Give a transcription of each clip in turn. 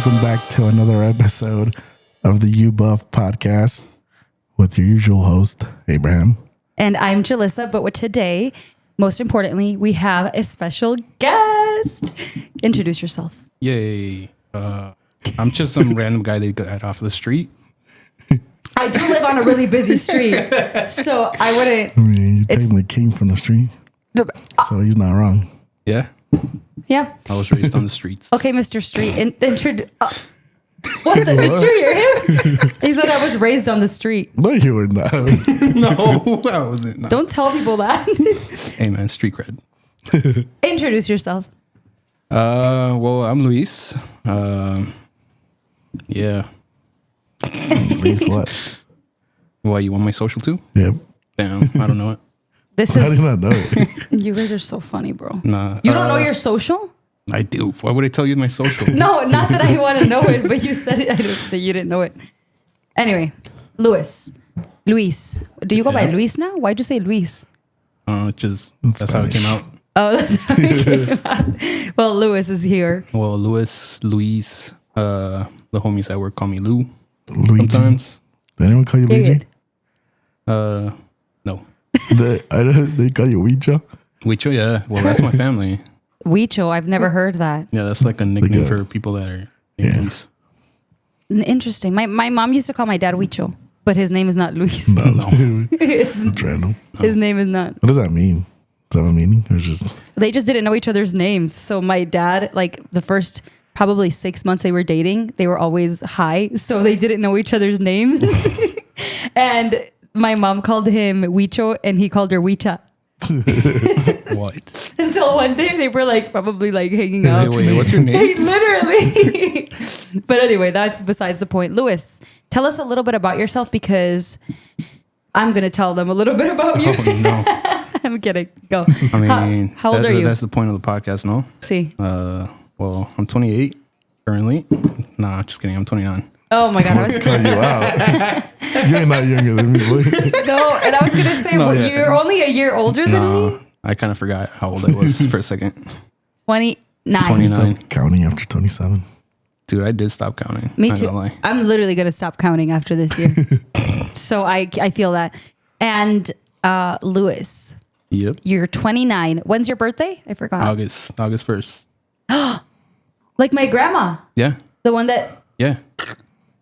welcome back to another episode of the UBOF podcast with your usual host, Abraham. And I'm Julissa, but with today, most importantly, we have a special guest. Introduce yourself. Yay. I'm just some random guy that you got off of the street. I do live on a really busy street, so I wouldn't. I mean, you technically came from the street, so he's not wrong. Yeah. Yeah. I was raised on the streets. Okay, Mr. Street. What the? Did you hear him? He said I was raised on the street. No, you were not. No, I wasn't. No. Don't tell people that. Hey, man, street cred. Introduce yourself. Well, I'm Luis. Yeah. Luis what? Why, you want my social too? Yep. Damn, I don't know it. How do you not know it? You guys are so funny, bro. Nah. You don't know your social? I do. Why would I tell you my social? No, not that I want to know it, but you said it that you didn't know it. Anyway, Luis. Do you go by Luis now? Why'd you say Luis? That's how it came out. Oh, that's how it came out. Well, Luis is here. Well, Luis, the homies at work call me Lou. Luigi. Sometimes. Did anyone call you Luigi? No. They call you Ouija? Huicho, yeah. Well, that's my family. Huicho, I've never heard that. Yeah, that's like a nickname for people that are Luis. Interesting. My mom used to call my dad Huicho, but his name is not Luis. No. It's random. His name is not. What does that mean? Does that have a meaning? Or just They just didn't know each other's names. So my dad, like the first probably 6 months they were dating, they were always high. So they didn't know each other's names. And my mom called him Huicho and he called her Huicha. What? Until one day they were like probably like hanging out. Wait, what's your name? Literally. But anyway, that's besides the point. Luis, tell us a little bit about yourself because I'm going to tell them a little bit about you. Oh, no. I'm kidding. Go. I mean, how old are you? That's the point of the podcast, no? See. Well, I'm 28 currently. Nah, just kidding. I'm 29. Oh my God. I was cut you out. You're not younger than me, boy. No, and I was going to say, you're only a year older than me? I kind of forgot how old I was for a second. 29. 29. Counting after 27. Dude, I did stop counting. Me too. I'm literally going to stop counting after this year. So I feel that. And Luis. Yep. You're 29. When's your birthday? I forgot. August 1st. Like my grandma. Yeah. The one that... Yeah.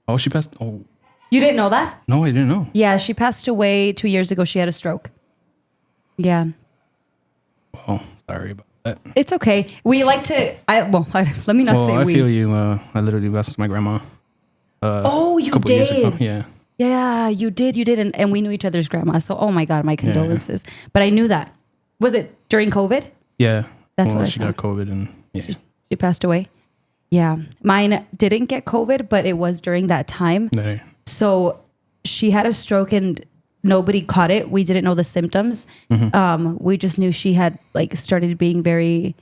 Oh, she passed. Oh. You didn't know that? No, I didn't know. Yeah, she passed away 2 years ago. She had a stroke. Yeah. Oh, sorry about that. It's okay. We like to... let me not say we. I feel you. I literally lost my grandma. You couple years ago. did. Yeah. Yeah, you did. And we knew each other's grandma. So, oh my God, my condolences. Yeah. But I knew that. Was it during COVID? Yeah. That's what she got COVID and yeah. She passed away? Yeah. Mine didn't get COVID, but it was during that time. No. So she had a stroke and nobody caught it. We didn't know the symptoms. Mm-hmm. We just knew she had like started being very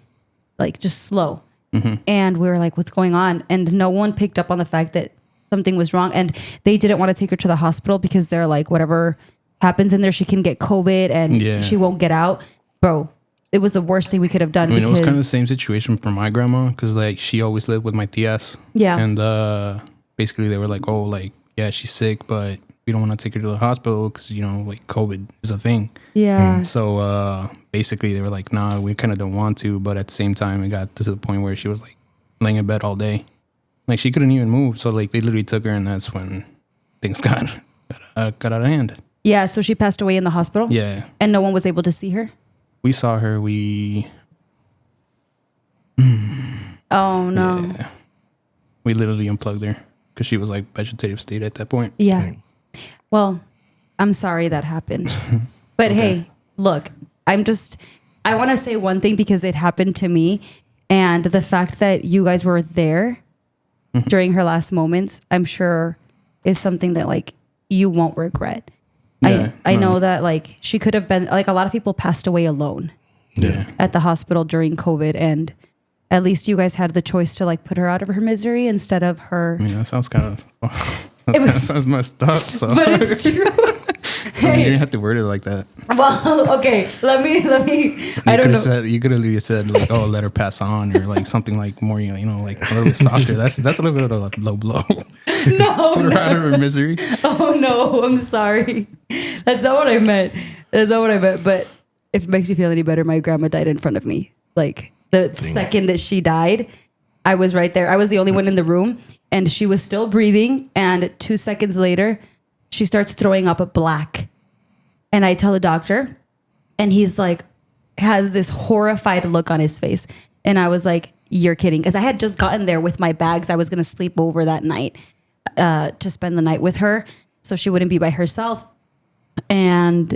like just slow. Mm-hmm. And we were like, what's going on? And no one picked up on the fact that something was wrong. And they didn't want to take her to the hospital because they're like, whatever happens in there, she can get COVID and she won't get out. Bro, it was the worst thing we could have done. I mean, it was kind of the same situation for my grandma because like she always lived with my tias. Yeah. And basically they were like, oh, like, yeah, she's sick, but we don't want to take her to the hospital because, you know, like COVID is a thing. Yeah. And so basically they were like, nah, we kind of don't want to. But at the same time, it got to the point where she was like laying in bed all day. Like she couldn't even move. So like they literally took her and that's when things got out of hand. Yeah. So she passed away in the hospital? Yeah. And no one was able to see her? We saw her. Oh, no. Yeah. We literally unplugged her. Because she was like vegetative state at that point. Yeah. Dang. Well, I'm sorry that happened. But hey, look, I want to say one thing because it happened to me. And the fact that you guys were there during her last moments, I'm sure is something that like you won't regret. Yeah, I know that like she could have been like a lot of people passed away alone at the hospital during COVID. And at least you guys had the choice to like put her out of her misery instead of her. I mean, that sounds kind of sounds messed up. So. But it's true. You didn't have to word it like that. Well, okay. Let me. I don't know. You could have literally said like, "Oh, let her pass on," or like something like more, you know, like a little bit softer. That's a little bit of a low blow. No. Put her out of her misery. Oh no, I'm sorry. That's not what I meant. But if it makes you feel any better, my grandma died in front of me. Like the second that she died, I was right there. I was the only one in the room, and she was still breathing. And 2 seconds later, she starts throwing up a black. And I tell the doctor, and he's like, has this horrified look on his face. And I was like, you're kidding. Because I had just gotten there with my bags. I was going to sleep over that night to spend the night with her so she wouldn't be by herself. And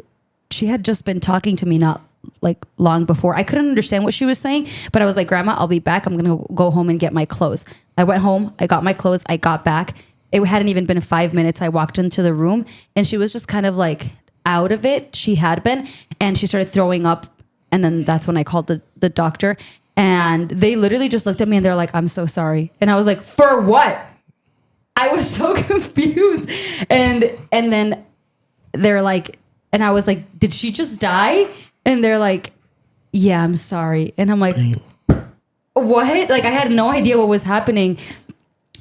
she had just been talking to me not like long before. I couldn't understand what she was saying, but I was like, Grandma, I'll be back. I'm going to go home and get my clothes. I went home. I got my clothes. I got back. It hadn't even been 5 minutes. I walked into the room and she was just kind of like out of it. She had been, and she started throwing up. And then that's when I called the doctor, and they literally just looked at me and they're like, I'm so sorry. And I was like, for what? I was so confused. And then they're like, and I was like, did she just die? And they're like, yeah, I'm sorry. And I'm like, what? Like I had no idea what was happening.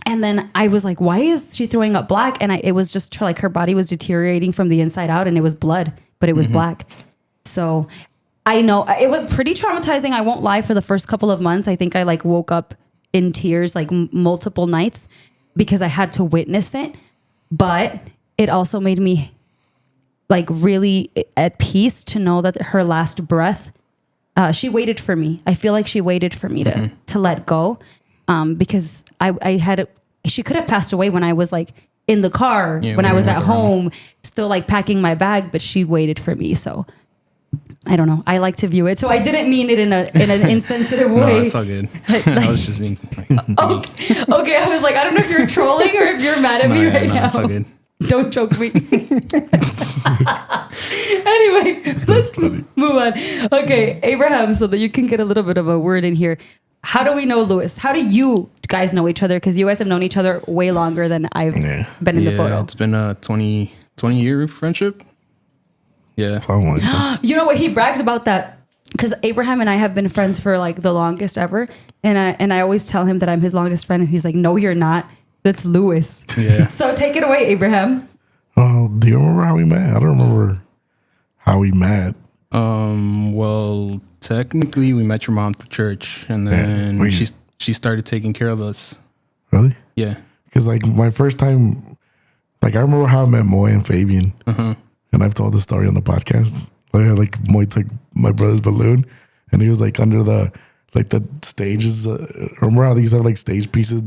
And then I was like, why is she throwing up black? And it was just like her body was deteriorating from the inside out, and it was blood, but it was black. So I know it was pretty traumatizing. I won't lie. For the first couple of months, I think I like woke up in tears like multiple nights because I had to witness it. But it also made me like really at peace to know that her last breath, she waited for me. I feel like she waited for me to let go. Because I had, she could have passed away when I was like in the car, when I was at home, still like packing my bag, but she waited for me. So I don't know. I like to view it. So I didn't mean it in an insensitive way. No, it's all good. I was just being okay. I was like, I don't know if you're trolling or if you're mad at me right now. It's all good. Don't choke me. Anyway, let's move on. Okay, Abraham, so that you can get a little bit of a word in here. How do we know Lewis? How do you guys know each other? Because you guys have known each other way longer than I've been in the photo. It's been a 20-year friendship. Yeah. Like that. You know what? He brags about that because Abraham and I have been friends for like the longest ever. And I always tell him that I'm his longest friend. And he's like, no, you're not. That's Lewis. Yeah. So take it away, Abraham. Oh, do you remember how we met? I don't remember how we met. Well, technically we met your mom through church, and then she started taking care of us. Really? Yeah. Because like my first time, like I remember how I met Moy and Fabian, and I've told the story on the podcast. Like Moy took my brother's balloon, and he was like under the stages. Remember how they used to have like stage pieces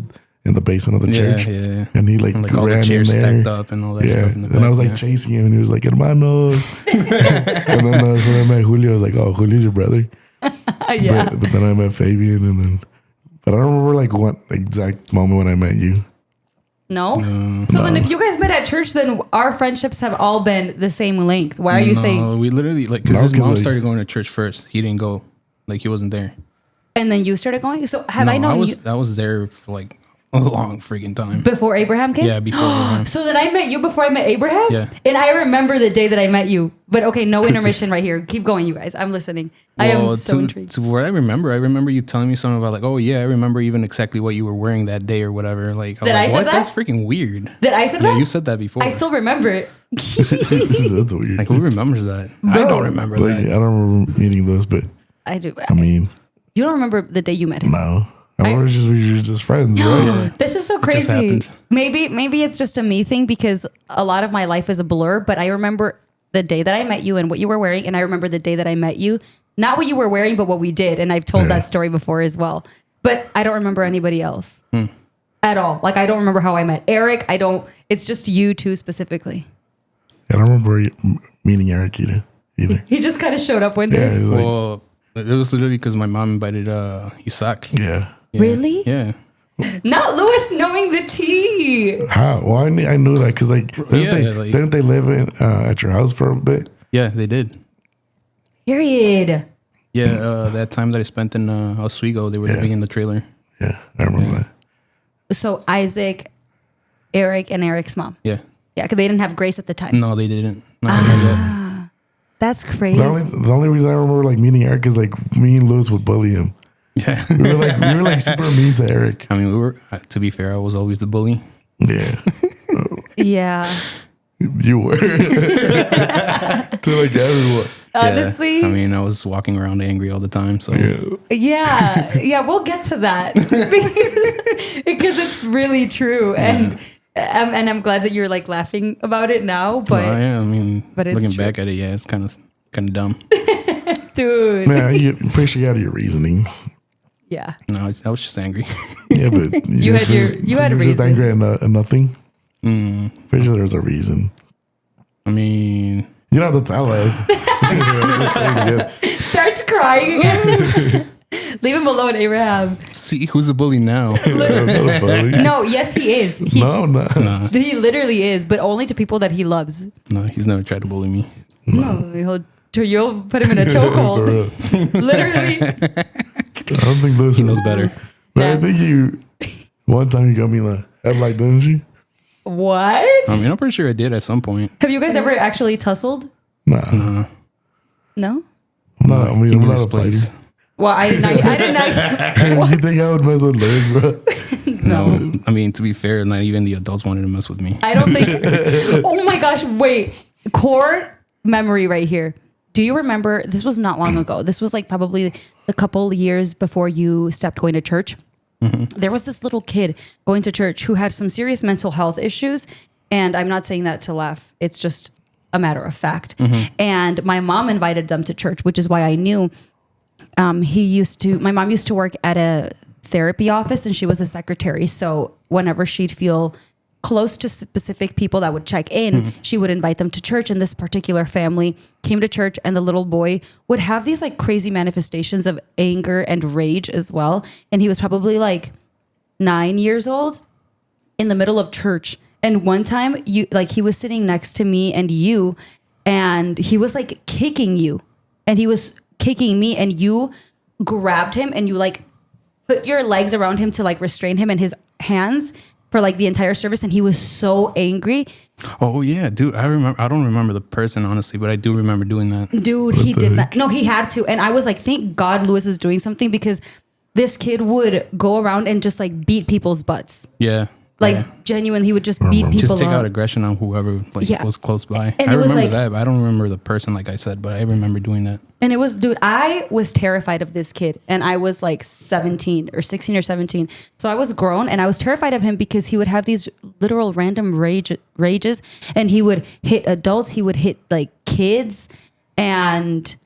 in the basement of the church? Yeah. And he like all ran the chairs in there, stacked up and all that stuff. In the and I was like chasing him, and he was like, "Hermanos." And then so I met Julio. I was like, "Oh, Julio's your brother." Yeah. But then I met Fabian, but I don't remember like what exact moment when I met you. No? So then if you guys met at church, then our friendships have all been the same length. Why are you saying? We literally because his mom started going to church first. He didn't go. Like he wasn't there. And then you started going? So I known you? I was there for like a long freaking time. Before Abraham came? Yeah, before Abraham. So then I met you before I met Abraham? Yeah. And I remember the day that I met you. But okay, no intermission right here. Keep going, you guys. I'm listening. I am so intrigued. To what I remember you telling me something about like, oh yeah, I remember even exactly what you were wearing that day or whatever. Like, I said that? That's freaking weird. Did I say that? Yeah, you said that before. I still remember it. That's weird. Like, who remembers that? Bro. I don't remember that. I don't remember meeting those, but I do. I mean, you don't remember the day you met him? no. I remember we were just friends, right? This is so crazy. Maybe it's just a me thing because a lot of my life is a blur, but I remember the day that I met you and what you were wearing, and I remember the day that I met you. Not what you were wearing, but what we did. And I've told that story before as well. But I don't remember anybody else at all. Like, I don't remember how I met Eric. It's just you two specifically. I don't remember meeting Eric either. He just kind of showed up one day. Yeah, he was like, Well, it was literally because my mom invited Isaac. yeah. Really? Yeah. Not Lewis knowing the tea. How? Well, I knew that because didn't they live at your house for a bit? Yeah, they did. Period. Yeah, that time that I spent in Oswego, they were living in the trailer. Yeah, I remember that. So Isaac, Eric, and Eric's mom. Yeah. Yeah, because they didn't have Grace at the time. No, they didn't. Not yet. That's crazy. The only reason I remember like meeting Eric is like me and Lewis would bully him. Yeah. We were like super mean to Eric. I mean, we were. To be fair, I was always the bully. Yeah. Yeah. You were. To like everyone. Honestly. Yeah. I mean, I was walking around angry all the time. So Yeah, we'll get to that because it's really true, and I'm glad that you're like laughing about it now. But yeah, I mean, but it's looking true. back at it, yeah, it's kind of dumb. Dude. Man, I'm pretty sure you had your reasonings. Yeah. No, I was just angry. Yeah, but You had your- you had a were just reason. angry at nothing. Mm, Pretty sure there was a reason. I mean, You don't have to tell us. Starts crying again. Leave him alone, Abraham. see who's the bully now? No, yes, he is. No. Nah, He literally is, but only to people that he loves. no, he's never tried to bully me. No, you'll put him in a For chokehold. real. Literally. I don't think Lewis He knows better. But Yeah. I think one time you got me in the headlight, didn't you? What? I mean, I'm pretty sure I did at some point. Have you guys ever actually tussled? Nah. No? I'm not He a misplaced. fighter. Well, I did not. You think I would mess with Lewis, bro? No, I mean, to be fair, not even the adults wanted to mess with me. I don't think. Oh my gosh! Wait, core memory right here. Do you remember? This was not long ago. This was like probably a couple years before you stopped going to church. There was this little kid going to church who had some serious mental health issues, and I'm not saying that to laugh. It's just a matter of fact. And my mom invited them to church, which is why I knew. My mom used to work at a therapy office, and she was a secretary. So whenever she'd feel close to specific people that would check in, she would invite them to church. And this particular family came to church, and the little boy would have these like crazy manifestations of anger and rage as well. And he was probably like 9 years old in the middle of church. And one time he was sitting next to me and you, and he was like kicking you, and he was kicking me, and you grabbed him and you like put your legs around him to like restrain him in his hands for like the entire service. And he was so angry. Oh yeah, dude. I remember. I don't remember the person honestly, but I do remember doing that. Dude, he did that. No, he had to. And I was like, thank God Lewis is doing something, because this kid would go around and just like beat people's butts. Yeah. Like yeah. genuinely, he would just beat people Just take up. out aggression on whoever was close by. And I it was remember like- that, but I don't remember the person, like I said, but I remember doing that. And it was, dude, I was terrified of this kid. And I was like 17 or 16 or 17. So I was grown, and I was terrified of him because he would have these literal random rages, and he would hit adults. He would hit like kids. And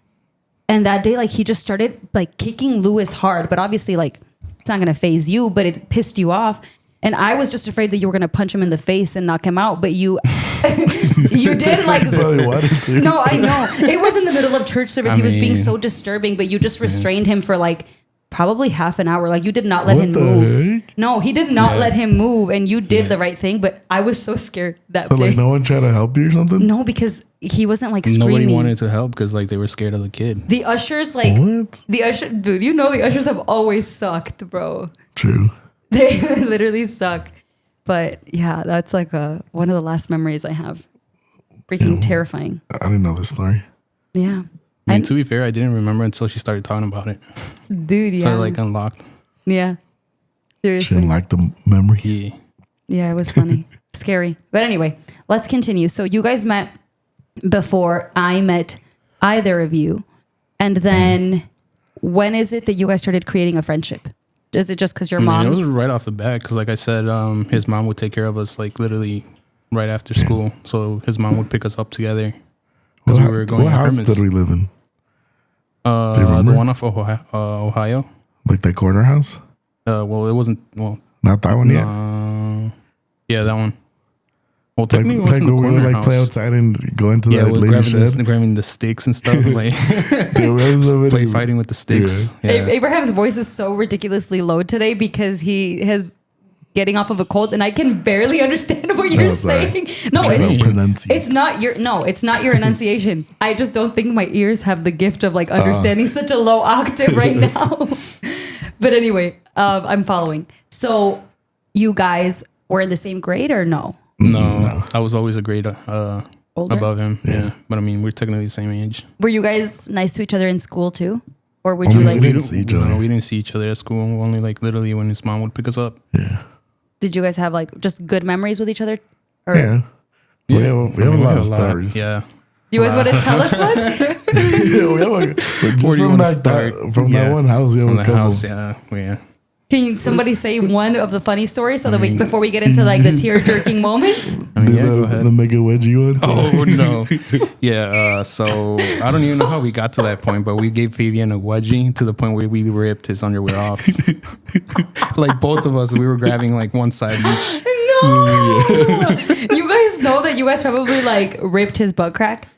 that day, like he just started like kicking Lewis hard, but obviously like it's not going to phase you, but it pissed you off. And I was just afraid that you were going to punch him in the face and knock him out. But you did like, Probably wanted to. no, I know. It was in the middle of church service. He was being so disturbing, but you just restrained him for like probably half an hour. Like you did not let him move. Heck? No, he did not let him move. And you did the right thing. But I was so scared that So day. like no one tried to help you or something? No, because he wasn't like screaming. Nobody wanted to help because like they were scared of the kid. The ushers, like, What? dude, you know the ushers have always sucked, bro. True. They literally suck. But yeah, that's like one of the last memories I have. Freaking terrifying. I didn't know this story. Yeah. I mean, to be fair, I didn't remember until she started talking about it. Dude, yeah. So I like unlocked. Yeah. She Seriously. didn't like the memory. Yeah. Yeah, it was funny. Scary. But anyway, let's continue. So you guys met before I met either of you. And then when is it that you guys started creating a friendship? Is it just because your I mean, mom's... it was right off the bat because, like I said, his mom would take care of us like literally right after school. So his mom would pick us up together as we were going. What to house premise. did we live in? Do you The remember? one off Ohio. Like that corner house? Well, it wasn't. Well, Not that one yet? yeah, that one. Well, Like, technically, it like wasn't when the we would corner like house. play outside and go into Yeah, that we're lady shed. grabbing the sticks and stuff, like Play fighting with the sticks. Yeah. Abraham's voice is so ridiculously low today because he has getting off of a cold, and I can barely understand what you're sorry. saying. No, it's not your enunciation. I just don't think my ears have the gift of like understanding such a low octave right now. But anyway, I'm following. So you guys were in the same grade or no? No, I was always a grade older? Above him, yeah. But I mean, we're technically the same age. Were you guys nice to each other in school too? Or would Oh, you we like... didn't see each other. No, we didn't see each other at school. Only like literally when his mom would pick us up. Yeah. Did you guys have like just good memories with each other? Or Yeah. We have a lot of stories. Yeah. you guys want to tell us one? Yeah, we have just Where do you from wanna that, start? from that one house, we have From a the couple. house, yeah. Can somebody say one of the funny stories so that before we get into like the tear jerking moments? I mean, yeah, go the ahead. mega wedgie one. Oh no, yeah. So I don't even know how we got to that point, but we gave Fabian a wedgie to the point where we ripped his underwear off. Like both of us, we were grabbing like one side each. No, you guys know that you guys probably like ripped his butt crack.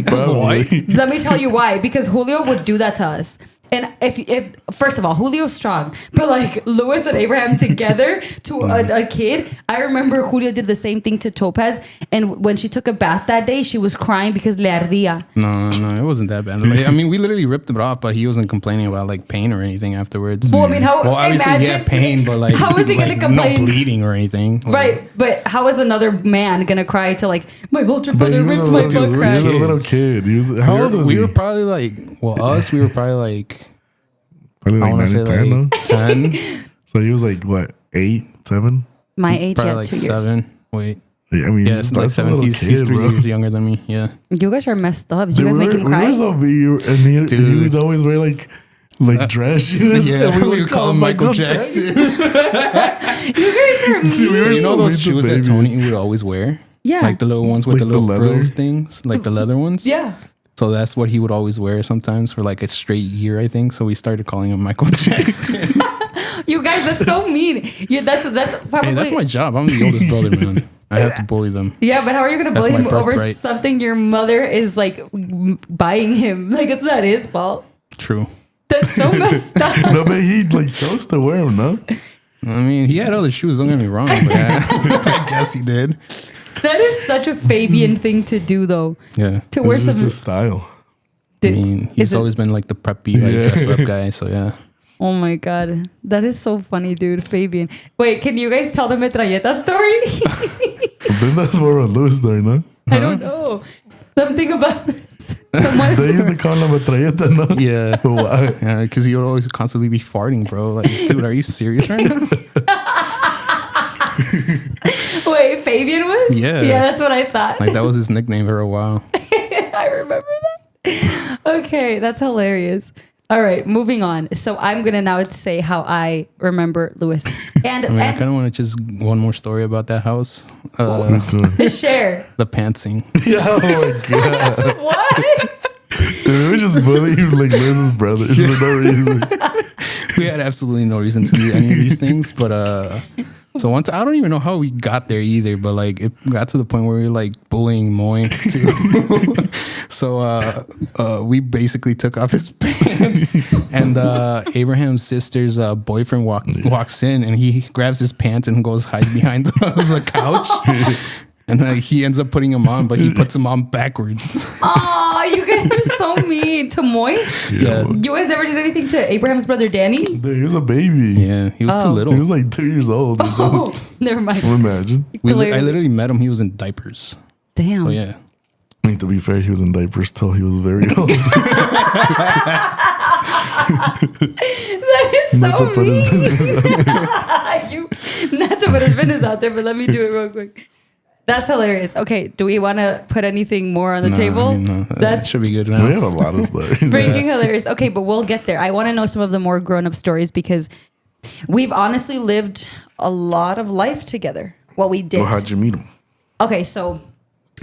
Probably. Let me tell you why. Because Julio would do that to us. And if first of all, Julio's strong, but like Luis and Abraham together to a kid, I remember Julio did the same thing to Topaz. And when she took a bath that day, she was crying because le ardía. No, it wasn't that bad. Like, I mean, we literally ripped it off, but he wasn't complaining about like pain or anything afterwards. Well, I mean, Well, obviously he had pain, but like how is he gonna like, complain? No bleeding or anything. Like, Right, but how is another man gonna cry to like my older But he brother was ripped a my little, butt he crack? was a little kid. He was, how old was we he? were probably like, we were probably like, Probably I like want to 9 say or 10, like no? 10, So he was like, what, 8, 7? My age, probably yeah, like 2 years. 7. Wait, Yeah, I mean, yeah, that's it's like a 7. little He's kid, 3 bro. years younger than me. Yeah. You guys are messed up. Did you Dude, guys make him we cry? were so big, and he Dude. would always wear like dress shoes. Yeah, and we would call him Michael Jackson. You guys are mean. Dude, we So were you know so those mean to shoes that baby. Tony would always wear? Yeah. Like the little ones with Like the little the leather? frills things, like the leather ones. Yeah. So that's what he would always wear sometimes for like a straight year, I think. So we started calling him Michael Jackson. You guys, that's so mean. That's probably. Hey, that's my job. I'm the oldest brother, man. I have to bully them. Yeah, but how are you gonna That's bully my him over birthright. something your mother is like buying him? Like it's not his fault. True. That's so messed up. No, but he like chose to wear them, no? I mean, he had other shoes. Don't get me wrong, but I guess he did. That is such a Fabian thing to do, though. Yeah. To wear It's just some. his style. I mean, he's is it- always been like the preppy, like Yeah. dress up guy. So yeah. Oh my god, that is so funny, dude. Fabian. Wait, can you guys tell the metralleta story? Then that's more of a Louis story, no? I don't know. Something about someone. They used to call him a metralleta, no? Yeah. Why? Yeah, because he would always constantly be farting, bro. Like, dude, are you serious right now? Wait, Fabian was? Yeah. Yeah, that's what I thought. Like, that was his nickname for a while. I remember that. Okay, that's hilarious. All right, moving on. So I'm gonna now say how I remember Louis. And, I mean, I and kind of want to just one more story about that house. Which one? share. The pantsing. Yeah, oh my god. What? Dude, we just bully you like Liz's brother for no reason. We had absolutely no reason to do any of these things, but so one time I don't even know how we got there either, but like it got to the point where we were like bullying Moy too. So we basically took off his pants, and Abraham's sister's boyfriend walks in, and he grabs his pants and goes hide behind the couch. And he ends up putting him on, but he puts him on backwards. Oh, you guys are so mean to Moy. Yeah. You guys never did anything to Abraham's brother Danny? Dude, he was a baby. Yeah, he was too Oh. little. He was like 2 years old or something. Oh, never mind. Imagine. I Clearly. literally met him. He was in diapers. Damn. Oh yeah. I mean, to be fair, he was in diapers till he was very old. That is Not so to put his business mean. Not to put his business out there, but let me do it real quick. That's hilarious. Okay, do we want to put anything more on the No, table? I mean, no, that That's should be good We now. have a lot of stories. freaking hilarious. Okay, but we'll get there. I want to know some of the more grown-up stories because we've honestly lived a lot of life together. Well, we did. Well, how'd you meet him? Okay, so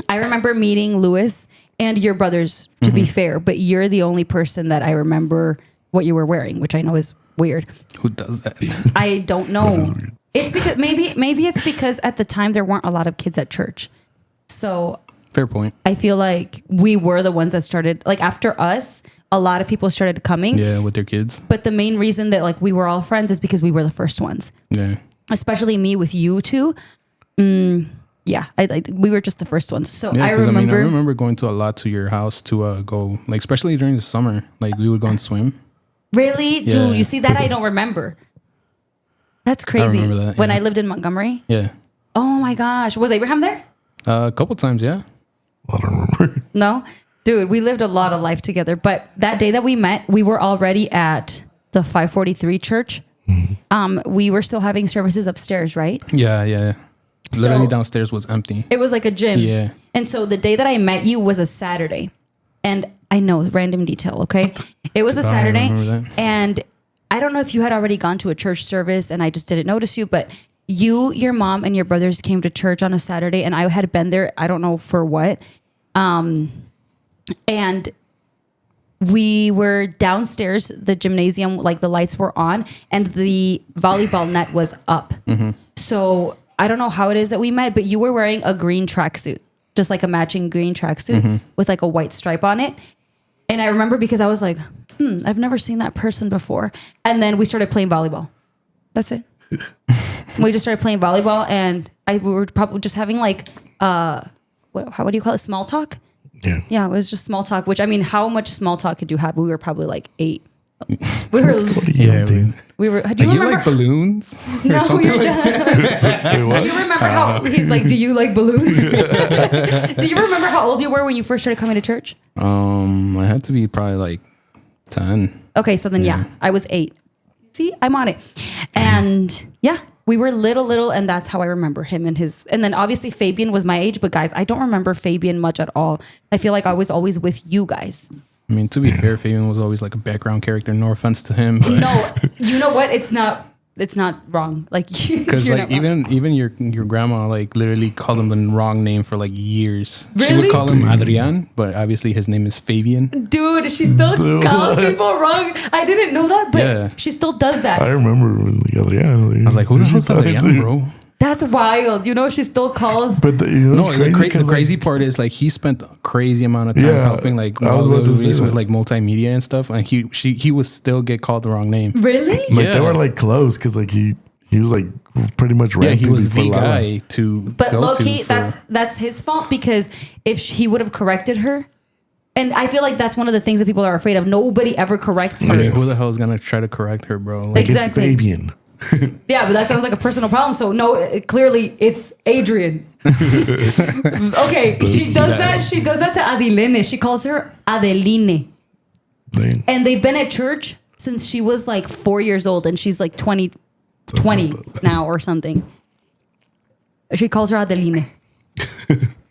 I remember meeting Louis and your brothers, to be fair, but you're the only person that I remember what you were wearing, which I know is weird. Who does that? I don't know. It's because maybe it's because at the time there weren't a lot of kids at church. So Fair point. I feel like we were the ones that started, like after us, a lot of people started coming. Yeah, with their kids. But the main reason that like we were all friends is because we were the first ones. Yeah. Especially me with you two. Yeah, we were just the first ones. So Yeah, I 'cause, remember. I remember going to a lot to your house to go, like, especially during the summer. Like, we would go and swim. Really? Yeah. Dude, you see that? I don't remember. That's crazy. remember that, When yeah. I lived in Montgomery. Yeah. Oh my gosh. Was Abraham there? A couple times, yeah. I don't remember. No? Dude, we lived a lot of life together. But that day that we met, we were already at the 543 church. We were still having services upstairs, right? Yeah. Literally downstairs was empty. It was like a gym. Yeah. And so the day that I met you was a Saturday. And I know, random detail, okay? It was a Saturday. remember that. And I don't know if you had already gone to a church service and I just didn't notice you, but you, your mom, and your brothers came to church on a Saturday, and I had been there, I don't know for what. And we were downstairs, the gymnasium, like the lights were on, and the volleyball net was up. So I don't know how it is that we met, but you were wearing a green tracksuit, just like a matching green tracksuit with like a white stripe on it. And I remember because I was like, I've never seen that person before. And then we started playing volleyball. That's it. We just started playing volleyball, and we were probably just having like, how do you call it? Small talk? Yeah, it was just small talk, which, I mean, how much small talk could you have? We were probably like 8. We were, we were, do you remember? Like balloons? No, you're like Do you remember how, he's like, do you like balloons? Do you remember how old you were when you first started coming to church? I had to be probably like 10. Okay, so then yeah, I was 8. See, I'm on it. And yeah, we were little, and that's how I remember him and his. And then obviously Fabian was my age, but guys, I don't remember Fabian much at all. I feel like I was always with you guys. I mean, to be fair, Fabian was always like a background character. No offense to him, but No, you know what? It's not wrong. Like, because like even your grandma like literally called him the wrong name for like years. Really? She would call him Adrian, but obviously his name is Fabian. Dude, she still calls people wrong. I didn't know that, but she still does that. I remember it was like Adrian. I was like, who the hell's Adrian, bro? That's wild. You know, she still calls. But the crazy part is like he spent a crazy amount of time helping like with like multimedia and stuff, and he would still get called the wrong name. Really? Like they were like close because like he was like pretty much he was the guy to. But low-key, that's his fault, because if he would have corrected her. And I feel like that's one of the things that people are afraid of. Nobody ever corrects her. Who the hell is gonna try to correct her, bro? Like, exactly. It's Fabian. Yeah, but that sounds like a personal problem. So no, clearly it's Adrian. Okay, she does that. She does that to Adeline. She calls her Adeline. Dang. And they've been at church since she was like 4 years old, and she's like 20 now or something. She calls her Adeline.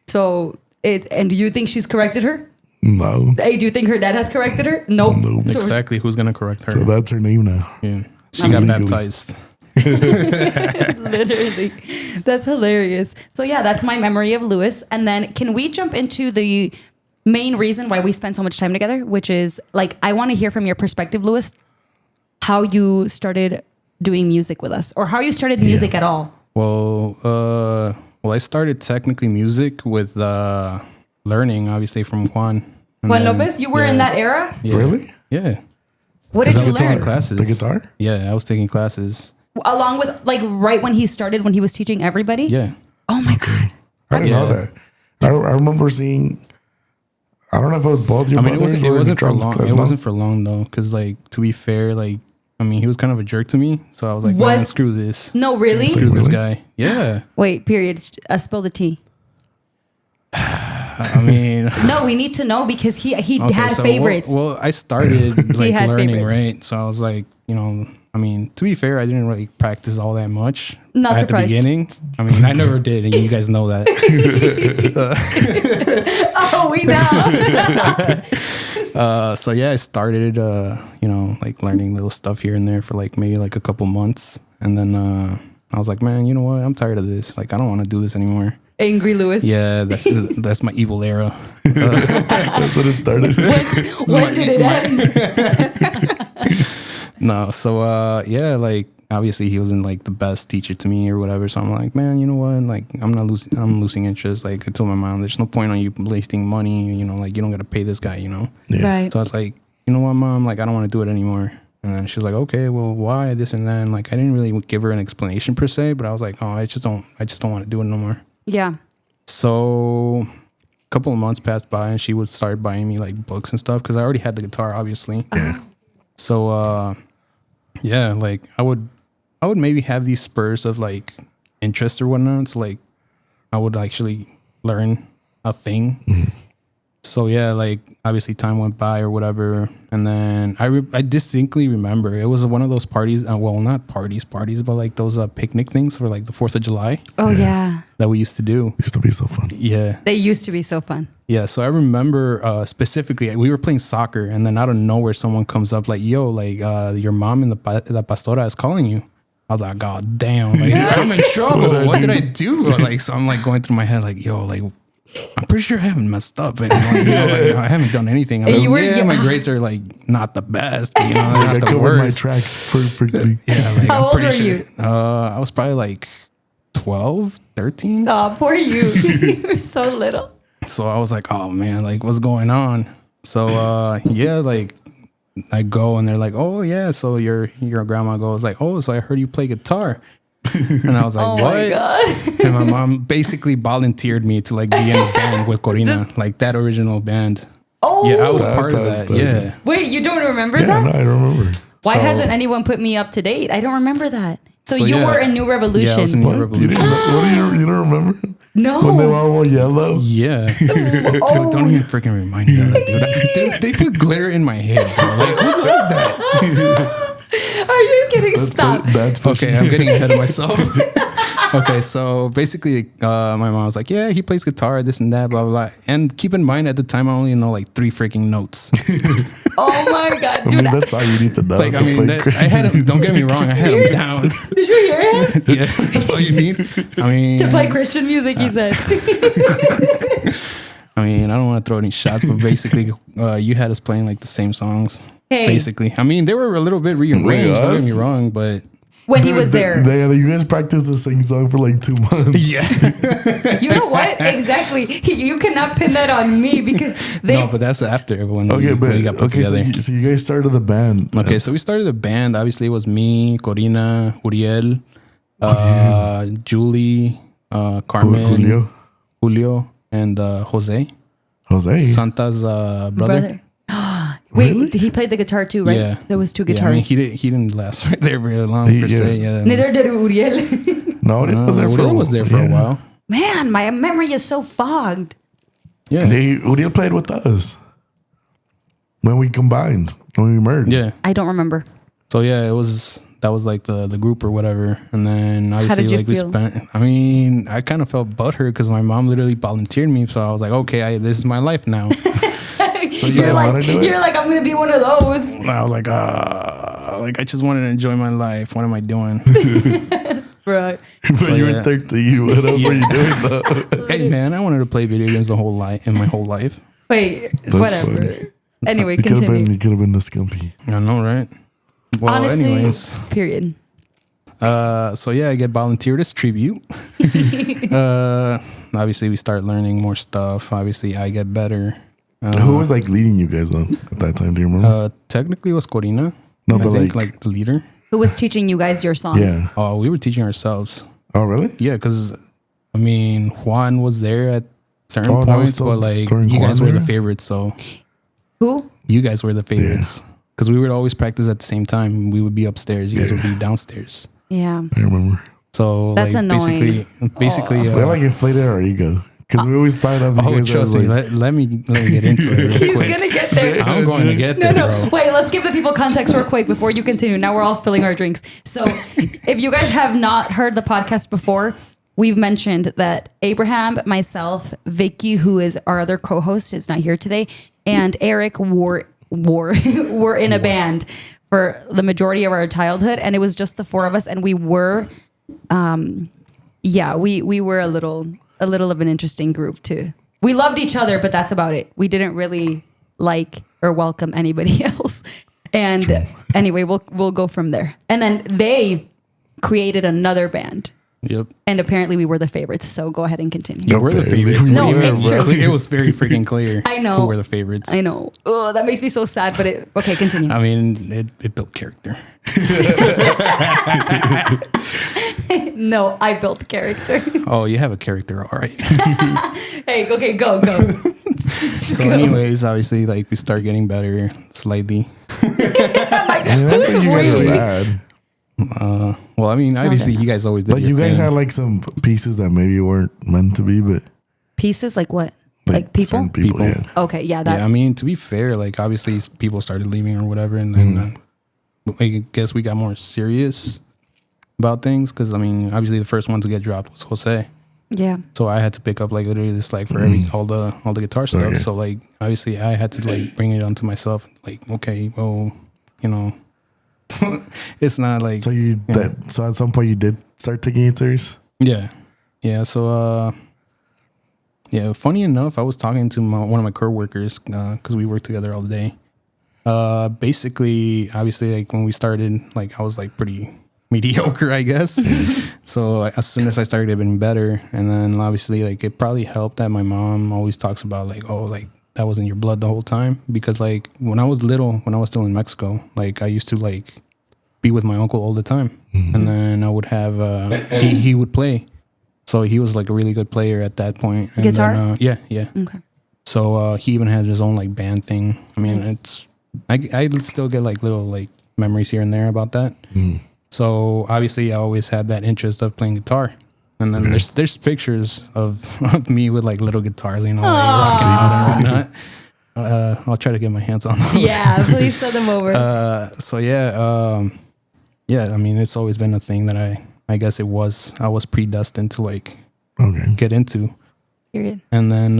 So and do you think she's corrected her? No. Hey, do you think her dad has corrected her? Nope. Exactly. Who's gonna correct her? So that's her name now. Yeah. She got baptized. Literally. That's hilarious. So yeah, that's my memory of Lewis. And then can we jump into the main reason why we spend so much time together, which is like, I want to hear from your perspective, Lewis, how you started doing music with us, or how you started music at all. Well, I started technically music with learning, obviously, from Juan. Juan Lopez? You were in that era? Yeah. Really? Yeah. What did you learn? Classes. The guitar? Yeah, I was taking classes. Along with, like, right when he started, when he was teaching everybody? Yeah. Oh my God. I didn't know that. I remember seeing, I don't know if it was both your brothers. It wasn't for long. It wasn't for long though, because like, to be fair, like, I mean, he was kind of a jerk to me, so I was like, man, screw this. No, really? Screw this guy. Yeah. Wait, period. Spill the tea. I mean, no, we need to know, because he had favorites. Well, I started like learning, favorites. right? So I was like, I mean, to be fair, I didn't really practice all that much at the beginning. I mean, I never did, and you guys know that. Oh, we know. So yeah, I started, like learning little stuff here and there for like maybe like a couple months, and then I was like, man, you know what? I'm tired of this. Like, I don't want to do this anymore. Angry Lewis. Yeah, that's my evil era. That's when it started. When did it end? No, so like obviously he wasn't like the best teacher to me or whatever. So I'm like, man, you know what? Like I'm losing interest. Like I told my mom, there's no point on you wasting money. Like you don't got to pay this guy. Yeah. Right. So I was like, you know what, Mom? Like I don't want to do it anymore. And then she was like, okay, well, why this and then? Like I didn't really give her an explanation per se, but I was like, oh, I just don't want to do it no more. Yeah. So a couple of months passed by, and she would start buying me like books and stuff because I already had the guitar, obviously. Yeah. So yeah, like I would maybe have these spurs of like interest or whatnot. So like I would actually learn a thing. So yeah, like obviously time went by or whatever, and then I distinctly remember it was one of those parties. Well, not parties, but like those picnic things for like the 4th of July. Oh yeah, that we used to do. Used to be so fun. Yeah, they used to be so fun. Yeah, so I remember specifically we were playing soccer, and then out of nowhere someone comes up like, "Yo, like your mom in the pastora is calling you." I was like, "God damn, like I'm in trouble. What did I do?" Like, so I'm like going through my head like, "Yo, like." I'm pretty sure I haven't messed up. And, like, I haven't done anything. I'm like, my grades are like not the best. You know, not I the covered worst. my tracks perfectly. Yeah, like, how old are you? I was probably like 12, 13. Oh, poor you. You were so little. So I was like, oh man, like what's going on? So yeah, like I go and they're like, oh yeah, so your grandma goes like, oh, so I heard you play guitar. And I was like, Oh what? my God. And my mom basically volunteered me to like be in a band with Corina, like that original band. Oh, Yeah, I was part of that. Yeah. wait, you don't remember Yeah, that? no, I remember. Why So- hasn't anyone put me up to date? I don't remember that. So you yeah. were in New Revolution. Yeah, I was in New What? Revolution. You don't remember? No. When they were all yellow? Yeah. Dude, Oh. don't even freaking remind me of that, dude. They put glitter in my hair, bro. Like, who does that? Are you kidding? Stop. That's Okay, I'm getting ahead of myself. Okay, so basically, my mom was like, yeah, he plays guitar, this and that, blah, blah, blah. And keep in mind, at the time, I only know like 3 freaking notes. Oh my God, I dude. mean, that's all you need to know. Like, I to mean, play I had him, don't get me wrong, I had him down. Did you hear him? Yeah, that's all you need. I mean, To play Christian music, he said. I mean, I don't want to throw any shots, but basically, you had us playing like the same songs. Hey. Basically, I mean, they were a little bit rearranged. Don't get me us? wrong, but When he was there. You guys practiced the same song for like 2 months. yeah. You know what? Exactly. You cannot pin that on me because they. No, but that's after when Okay, we got put together. so you guys started the band. Okay, so we started the band. Obviously, it was me, Corina, Uriel, Julie, Carmen, Julio, and Jose. Santa's brother. Wait, Really? he played the guitar too, right? Yeah, There was 2 Yeah, guitars. I mean, he didn't last right there very long per se. Yeah. Neither did Uriel. No, it was there for Uriel was there for a while. Man, my memory is so fogged. Yeah, Uriel played with us when we combined, when we merged. yeah. I don't remember. So yeah, that was like the group or whatever, and then obviously did you like feel? we spent. I mean, I kind of felt butthurt because my mom literally volunteered me, so I was like, okay, this is my life now. So you didn't want to do it? You're like, I'm gonna be one of those. And I was like, I just wanted to enjoy my life. What am I doing? Right. But you were yeah. 13. What else were you doing though? Hey man, I wanted to play video games in my whole life. Wait, That's whatever. funny. Anyway, You could continue. have been the Scumpy. I know, right? Well, Honestly, anyways, period. so yeah, I get volunteered as tribute. Obviously, we start learning more stuff. Obviously, I get better. Who was like leading you guys though at that time? Do you remember? Technically, it was Corina. No, I but think like- like the leader. Who was teaching you guys your songs? Yeah. Oh, we were teaching ourselves. Oh, really? Yeah, because I mean, Juan was there at certain Oh, that was points, still but like during you guys Juan were the era? favorites, so Who? you guys were the favorites because we would always practice at the same time. We would be upstairs, you guys would be downstairs. Yeah. I remember. So That's like, annoying. basically, They like inflated our ego because we always thought of you oh, guys trust as me, like, let me get into it real He's quick. gonna get there. I'm going to get No, there, no. bro. Wait, let's give the people context real quick before you continue. Now we're all spilling our drinks. So if you guys have not heard the podcast before, we've mentioned that Abraham, myself, Vicky, who is our other co-host, is not here today, and Eric were in a band for the majority of our childhood, and it was just the 4 of us, and we were, we were a little of an interesting group too. We loved each other, but that's about it. We didn't really like or welcome anybody else. And anyway, we'll go from there. And then they created another band. Yep. And apparently we were the favorites. So go ahead and continue. Yeah, we're the favorites. No, What do you it's mean? true. It was very freaking clear. I know. who were the favorites. I know. Oh, that makes me so sad, but okay, continue. I mean, it built character. No, I built character. Oh, you have a character, all right. Hey, okay, go. So, anyways, obviously, like we start getting better slightly. I'm like, I don't think you guys were really? bad. Well, I mean, obviously, you guys always did. But your you guys thing. had like some pieces that maybe weren't meant to be, but Pieces like what? Like people? certain people. Yeah. Okay, yeah, that. Yeah, I mean, to be fair, like obviously people started leaving or whatever, and then I guess we got more serious about things because I mean, obviously the first one to get dropped was Jose, Yeah. so I had to pick up like literally this like for every all the guitar stuff. Okay. So like obviously I had to like bring it onto myself. Like okay, well, you know, it's not like So so at some point you did start taking it serious? yeah. So yeah, funny enough, I was talking to one of my coworkers because we worked together all day. Basically, obviously, like when we started, like I was like pretty mediocre, I guess. So as soon as I started getting better, and then obviously, like it probably helped that my mom always talks about like, oh, like that was in your blood the whole time. Because like when I was little, when I was still in Mexico, like I used to like be with my uncle all the time, and then I would have he would play. So he was like a really good player at that point. And Guitar? Then, yeah. Okay. So he even had his own like band thing. I mean, I still get like little like memories here and there about that. So obviously I always had that interest of playing guitar. And then there's pictures of me with like little guitars, you know, like rocking out and whatnot. I'll try to get my hands on those. Yeah, please send them over. So yeah, I mean, it's always been a thing that I guess I was predestined to like get into. Period. And then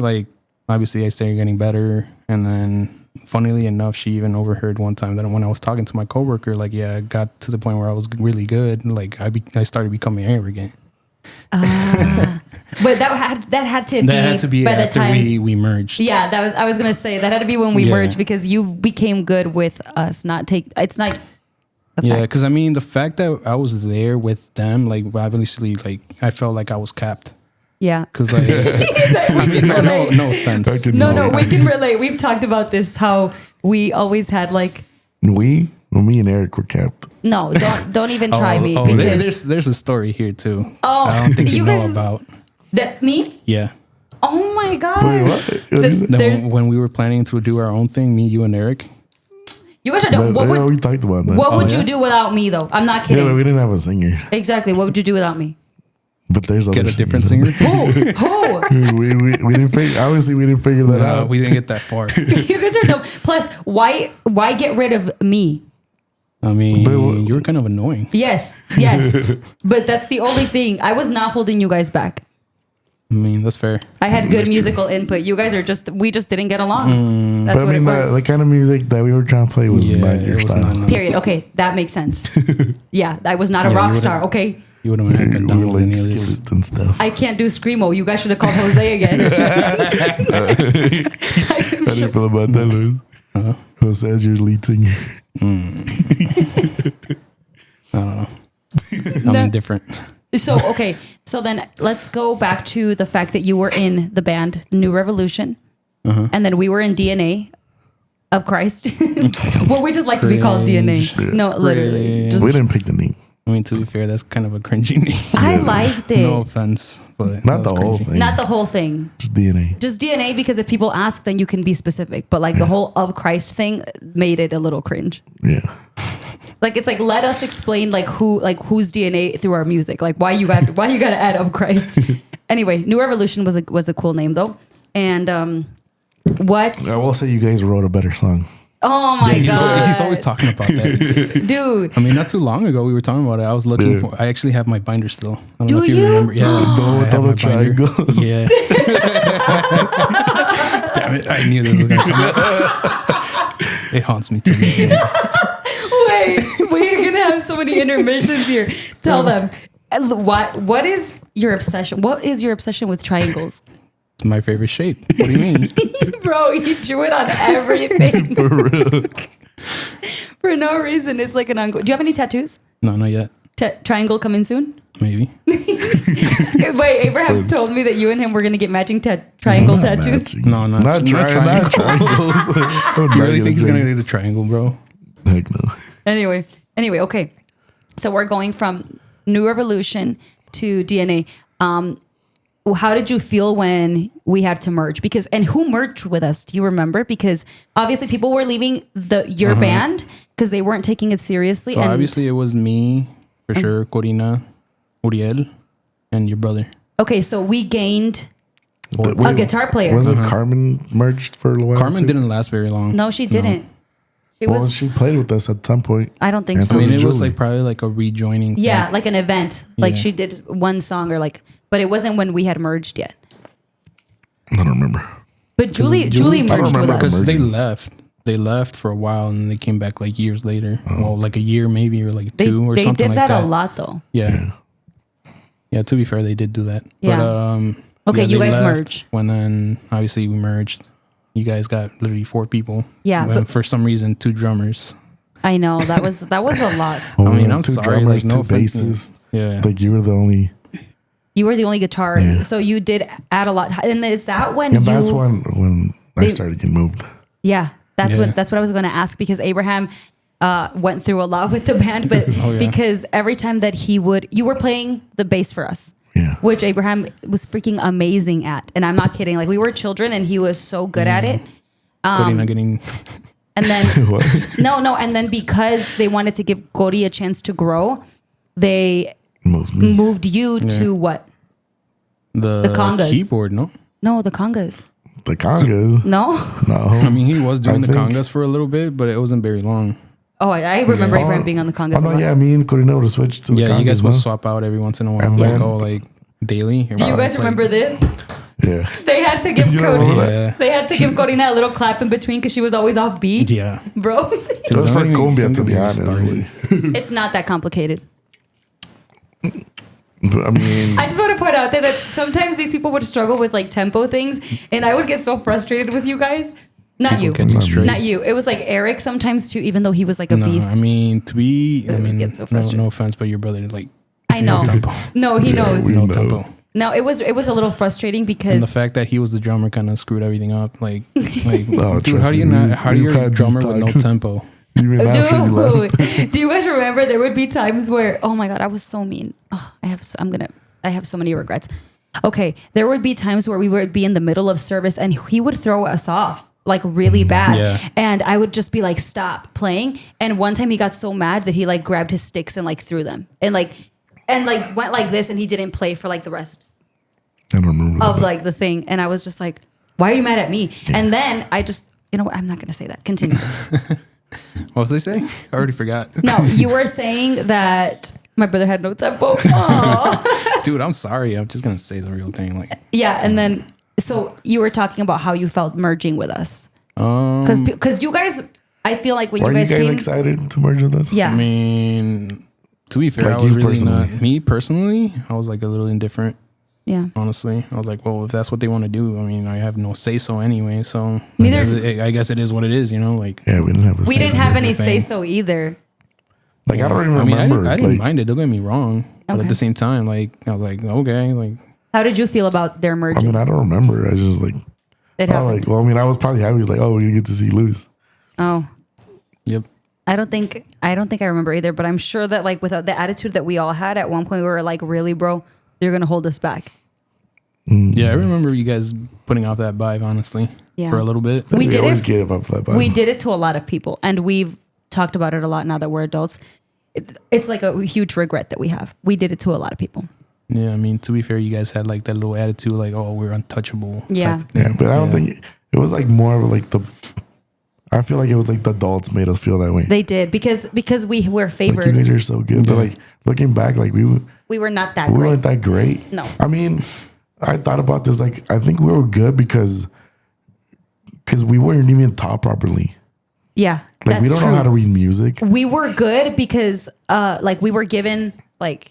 like obviously I started getting better, and then funnily enough, she even overheard one time that when I was talking to my coworker, like I got to the point where I was really good, like I started becoming arrogant. But that had to be by the after time we merged. Yeah, I was gonna say that had to be when we merged, because you became good with us. It's not. Yeah, because I mean the fact that I was there with them, like obviously, like I felt like I was capped. Yeah, Because like, no offense. No, we can relate. We've talked about this, how we always had like. Me and Eric were capped. No, don't even try me. Oh, Because there's a story here too. Oh, I don't think you know guys, about. That me? Yeah. Oh my god! Wait, what? When we were planning to do our own thing, me, you, and Eric. You guys are done. We talked about that. What would you do without me, though? I'm not kidding. Yeah, but we didn't have a singer. Exactly. What would you do without me? But there's Get other a different singers. singer. Who? we didn't figure. Obviously, we didn't figure that out. We didn't get that far. You guys are dumb. Plus, why get rid of me? I mean, you were kind of annoying. Yes. But that's the only thing. I was not holding you guys back. I mean, that's fair. I had good musical input. You guys are we just didn't get along. That's But what I mean, it was. the kind of music that we were trying to play was not your style. Period. Okay, that makes sense. Yeah, I was not a rock star. Okay. You wouldn't have been We done were with like any of this. skillets and stuff. I can't do screamo. You guys should have called Jose again. How do you feel about that, Luis? Jose as your lead singer. I don't know. I'm indifferent. So then let's go back to the fact that you were in the band New Revolution, and then we were in DNA of Christ. Well, we just like to be called DNA. Yeah. No, literally. We didn't pick the name. I mean, to be fair, that's kind of a cringy name. I liked it. No offense, but Not that was the whole cringy. thing. Not the whole thing. Just DNA. Just DNA, because if people ask, then you can be specific. But like the whole of Christ thing made it a little cringe. Yeah. Like it's like, let us explain who's DNA through our music. Like why you got to add of Christ. Anyway, New Revolution was a cool name though. And what? I will say you guys wrote a better song. Oh my god! He's always talking about that. Dude. I mean, not too long ago we were talking about it. I was looking for. I actually have my binder still. I don't Do know if you you? remember. Yeah, The one with I have all the my binder. triangle. Yeah. Damn it! I knew this was gonna come out. It haunts me to this day. Wait, we're gonna have so many intermissions here. Tell them what is your obsession? What is your obsession with triangles? It's my favorite shape. What do you mean? Bro, you drew it on everything. For real. For no reason. It's like an ongoing. Do you have any tattoos? No, not yet. Triangle coming soon? Maybe. Wait, Abraham told me that you and him were gonna get matching triangle tattoos. Matching. No, not triangles. You really think he's gonna get a triangle, bro? Heck no. Anyway, okay. So we're going from New Revolution to DNA. How did you feel when we had to merge? And who merged with us? Do you remember? Because obviously people were leaving your band because they weren't taking it seriously. So and obviously it was me, for sure, Corina, Uriel, and your brother. okay, so we gained A guitar player. Wasn't Carmen merged for a while? Carmen too? didn't last very long. No, she didn't. She Well, was. she played with us at some point. I don't think And so. I mean, it was Julie. like probably like a rejoining. Yeah, thing. like an event. Like Yeah. she did one song or like, but it wasn't when we had merged yet. I don't remember. But Julie Julie- I don't merged with remember us. because they merging. left. They left for a while and they came back like years later. Well, like a year maybe or like They, two or they something did like that that. a lot though. Yeah. Yeah, to be fair, they did do that. Yeah. But Okay, you they guys left merged. When then obviously we merged. You guys got literally 4 people. Yeah, When but- for some reason 2 drummers. I know that was a lot. Oh, I mean, I'm 2 sorry, drummers, like, no 2 offense, bassists. Yeah. Like you were the only. You were the only guitar, Yeah. so you did add a lot. And is that when And you? that's when I They- started getting moved. Yeah, that's Yeah. what I was going to ask because Abraham went through a lot with the band, but Oh, yeah. because every time that you were playing the bass for us. Yeah. Which Abraham was freaking amazing at. And I'm not kidding. Like we were children and he was so good at it. Cody not getting. And then What? no. And then because they wanted to give Cody a chance to grow, they Moved me. moved you to what? The congas. keyboard, no? No, the congas. The congas. No? I No. mean, he was doing I the think- congas for a little bit, but it wasn't very long. Oh, I remember Yeah. Abraham being on the congas. Oh, a no, lot. yeah, me and Corina would switch to the Yeah, congas. you guys would no? swap out every once in a while. And Like, then- like daily. Do you guys remember this? Yeah. They had to give You don't Cody. remember that? They had to give Corina a little clap in between because she was always off beat, Yeah. bro. It was for cumbia, to be honest. It's not that complicated. But, I mean, I just want to point out there that sometimes these people would struggle with like tempo things, and I would get so frustrated with you guys. Not you. Catching Not strays. Not you. It was like Eric sometimes too, even though he was like a No, beast. I mean, to be, I It would mean, get so no, frustrated. no offense, but your brother, like, I know. tempo. No, he Yeah, knows. we No know. tempo. No, it was a little frustrating And because the fact that he was the drummer kind of screwed everything up. Like Oh, dude, trust how do you me, not? How do we've you had a drummer these with no talks. tempo? even after you left. Dude, do you guys remember there would be times where, oh my God, I was so mean. Oh, I have so many regrets. Okay, there would be times where we would be in the middle of service and he would throw us off like really bad. Yeah. And I would just be like, stop playing. And one time he got so mad that he like grabbed his sticks and like threw them and went like this and he didn't play for like the rest I don't remember of that. like the thing. And I was just like, why are you mad at me? And then I just, you know what? I'm not going to say that. Continue. What was I saying? I already forgot. No, you were saying that my brother had no tempo. Aw. Dude, I'm sorry. I'm just gonna say the real thing. Like, Yeah, and then so you were talking about how you felt merging with us um, because you guys, I feel like when Were you you guys guys came, excited to merge with us? yeah, I mean, to be fair, Like I was you really personally. not. Me personally, I was like a little indifferent. yeah. Honestly, I was like, well, if that's what they want to do, I mean, I have no say so anyway. So Neither- I guess it is what it is. You know, like. Yeah, we didn't have a We say didn't so. have That's any the thing. say so either. Like, I don't even I mean, remember. I didn't like, mind it. Don't get me wrong. But Okay. at the same time, like, I was like, okay, like, How did you feel about their I merging? mean, I don't remember. I was just like, It I happened. like. Well, I mean, I was probably happy. Like, oh, we get to see Luz. Oh, yep. I don't think I remember either. But I'm sure that like without the attitude that we all had at one point, we were like, really, bro, you're gonna hold us back. Yeah, I remember you guys putting off that vibe, honestly, Yeah. for a little bit. We did always it. gave up that. We did it to a lot of people, and we've talked about it a lot now that we're adults. It's like a huge regret that we have. We did it to a lot of people. Yeah, I mean, to be fair, you guys had like that little attitude, like, oh, we're untouchable. Yeah. type of thing. Yeah, but I don't Yeah. think it was like more of like the. I feel like it was like the adults made us feel that way. They did because we were Like, favored. you guys are so good, but Yeah. like looking back, like we We were not that we great. weren't that great. No. I mean, I thought about this. Like, I think we were good because we weren't even taught properly. Yeah, Like, that's we don't true. know how to read music. We were good because like we were given like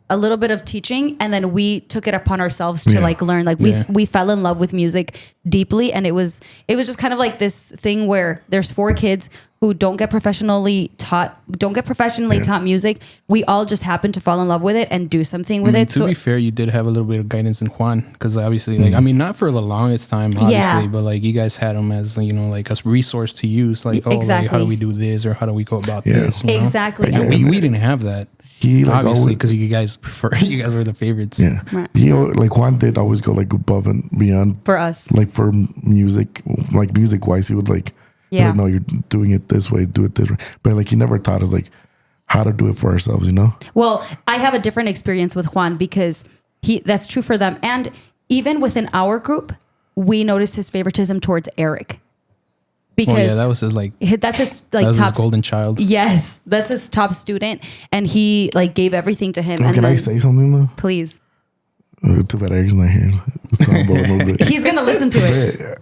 a little bit of teaching, and then we took it upon ourselves to Yeah. like learn. Like Yeah. we fell in love with music deeply, and it was just kind of like this thing where there's 4 kids who don't get professionally taught music. We all just happen to fall in love with it and do something with I mean, it. to be fair, you did have a little bit of guidance in Juan, because obviously, like, I mean, not for the longest time, obviously, Yeah. but like you guys had him as, you know, like a resource to use, like, oh, like, how Exactly. do we do this, or how do we go about Yeah. this? You know? Exactly. Yeah. And we didn't have that, He like obviously, always, because you guys you guys were the favorites. yeah. Right. He like Juan did always go like above and beyond. For us. Like for music, like music wise, he would like, Yeah. like, no, you're doing it this way, do it this way. But like he never taught us like how to do it for ourselves, you know? Well, I have a different experience with Juan because that's true for them. And even within our group, we noticed his favoritism towards Eric. Because that was his that's his like that was top his golden child. Yes, that's his top student, and he like gave everything to him. Oh, and can I say something though? Please. Too bad Eric's not here. Let's talk about it a little bit. He's gonna listen to it.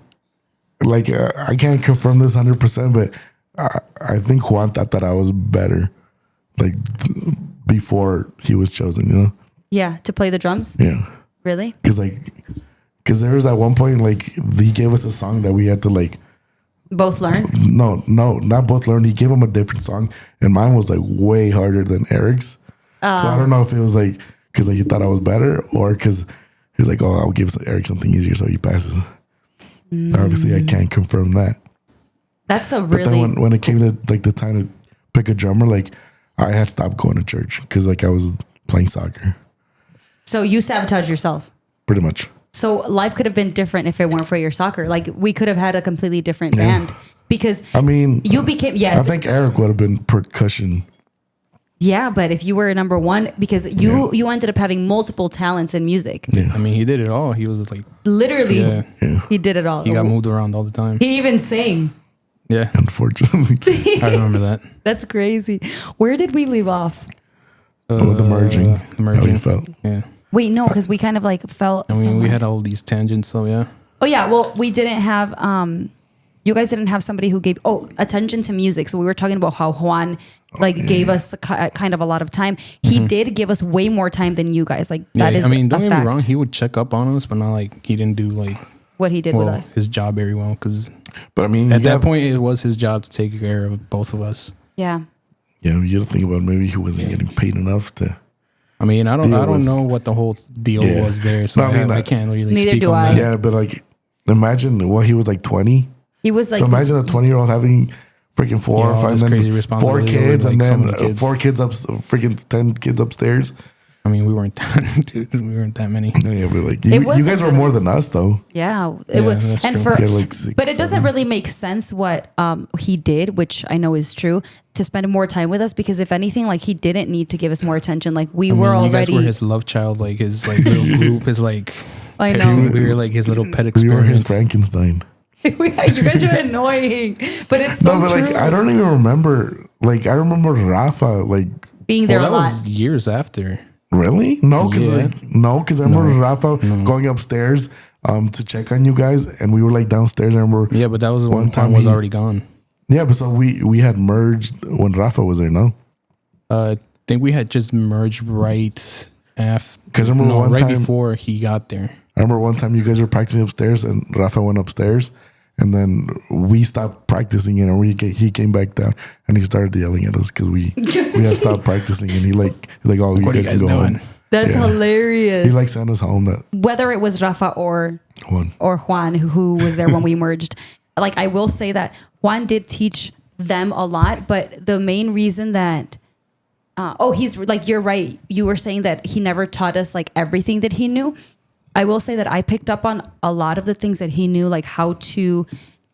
Like I can't confirm this 100%, but I think Juan thought that I was better, like before he was chosen. You know? Yeah, to play the drums. Yeah. Really? Because there was at one point like he gave us a song that we had to like. Both learn? No, not both learn. He gave him a different song, and mine was like way harder than Eric's. So I don't know if it was like because like he thought I was better, or because he was like, "Oh, I'll give Eric something easier so he passes." Obviously, I can't confirm that. That's a But really. then when it came to like the time to pick a drummer, like I had stopped going to church because like I was playing soccer, So you sabotaged yourself. pretty much. So life could have been different if it weren't for your soccer. Like we could have had a completely different band because I mean, you became I think Eric would have been percussion. Yeah, but if you were number one, because you ended up having multiple talents in music. Yeah. I mean, he did it all. He was like, Literally, Yeah. he did it all. he got moved around all the time. He even sang. Yeah, Unfortunately, I remember that. That's crazy. Where did we leave off? the merging. The merging. How you felt? Yeah. Wait, no, because we kind of like felt. I mean, we somewhat- had all these tangents, so yeah. Oh yeah, well, we didn't have. You guys didn't have somebody who gave attention to music. So we were talking about how Juan gave us the kind of a lot of time. He did give us way more time than you guys. Like that is. I mean, don't a get fact. me wrong. He would check up on us, but not like he didn't do like What he did with us. his job very well. Because But I mean, at that point, it was his job to take care of both of us. Yeah. yeah, you got to think about maybe he wasn't getting paid enough to. I mean, I Deal don't with- know what the whole deal Yeah. was there, so No, I mean, I can't really Neither speak do on I. that. Yeah, but like, imagine what he was like 20. He was like. So imagine a 20-year-old having freaking four Yeah, or all five, this and crazy then responsibility 4 kids, over, and like, so then many kids. 4 kids up, freaking 10 kids upstairs. I mean, we weren't that, dude. We weren't that many. Yeah, but like It you wasn't guys were that- more than us, though. Yeah, Yeah, was, that's and true. for Yeah, like 6, but it doesn't 7. really make sense what he did, which I know is true, to spend more time with us because if anything, like he didn't need to give us more attention. Like we I mean, were you guys already. were his love child, like his like little group, his like. I know. We were like his little pet We were his experience. Frankenstein. You guys are annoying, but it's so No, but like true. I don't even remember. Like I remember Rafa. Like Being there Well, a that lot. was years after. really? No, because Yeah. I remember Rafa going upstairs to check on you guys, and we were like downstairs. I remember. Yeah, but that was One one time time was he- already gone. Yeah, but so we had merged when Rafa was there. No. I think we had just merged right after. 'Cause I remember one right time- before he got there. I remember one time you guys were practicing upstairs and Rafa went upstairs and then we stopped practicing and he came back down and he started yelling at us because we had stopped practicing and he's like, oh, you What are guys you can guys go doing? home. That's Yeah. hilarious. He like sent us home that Whether it was Rafa or one. Juan who was there when we merged. Like I will say that Juan did teach them a lot, but the main reason that he's like you're right. You were saying that he never taught us like everything that he knew. I will say that I picked up on a lot of the things that he knew, like how to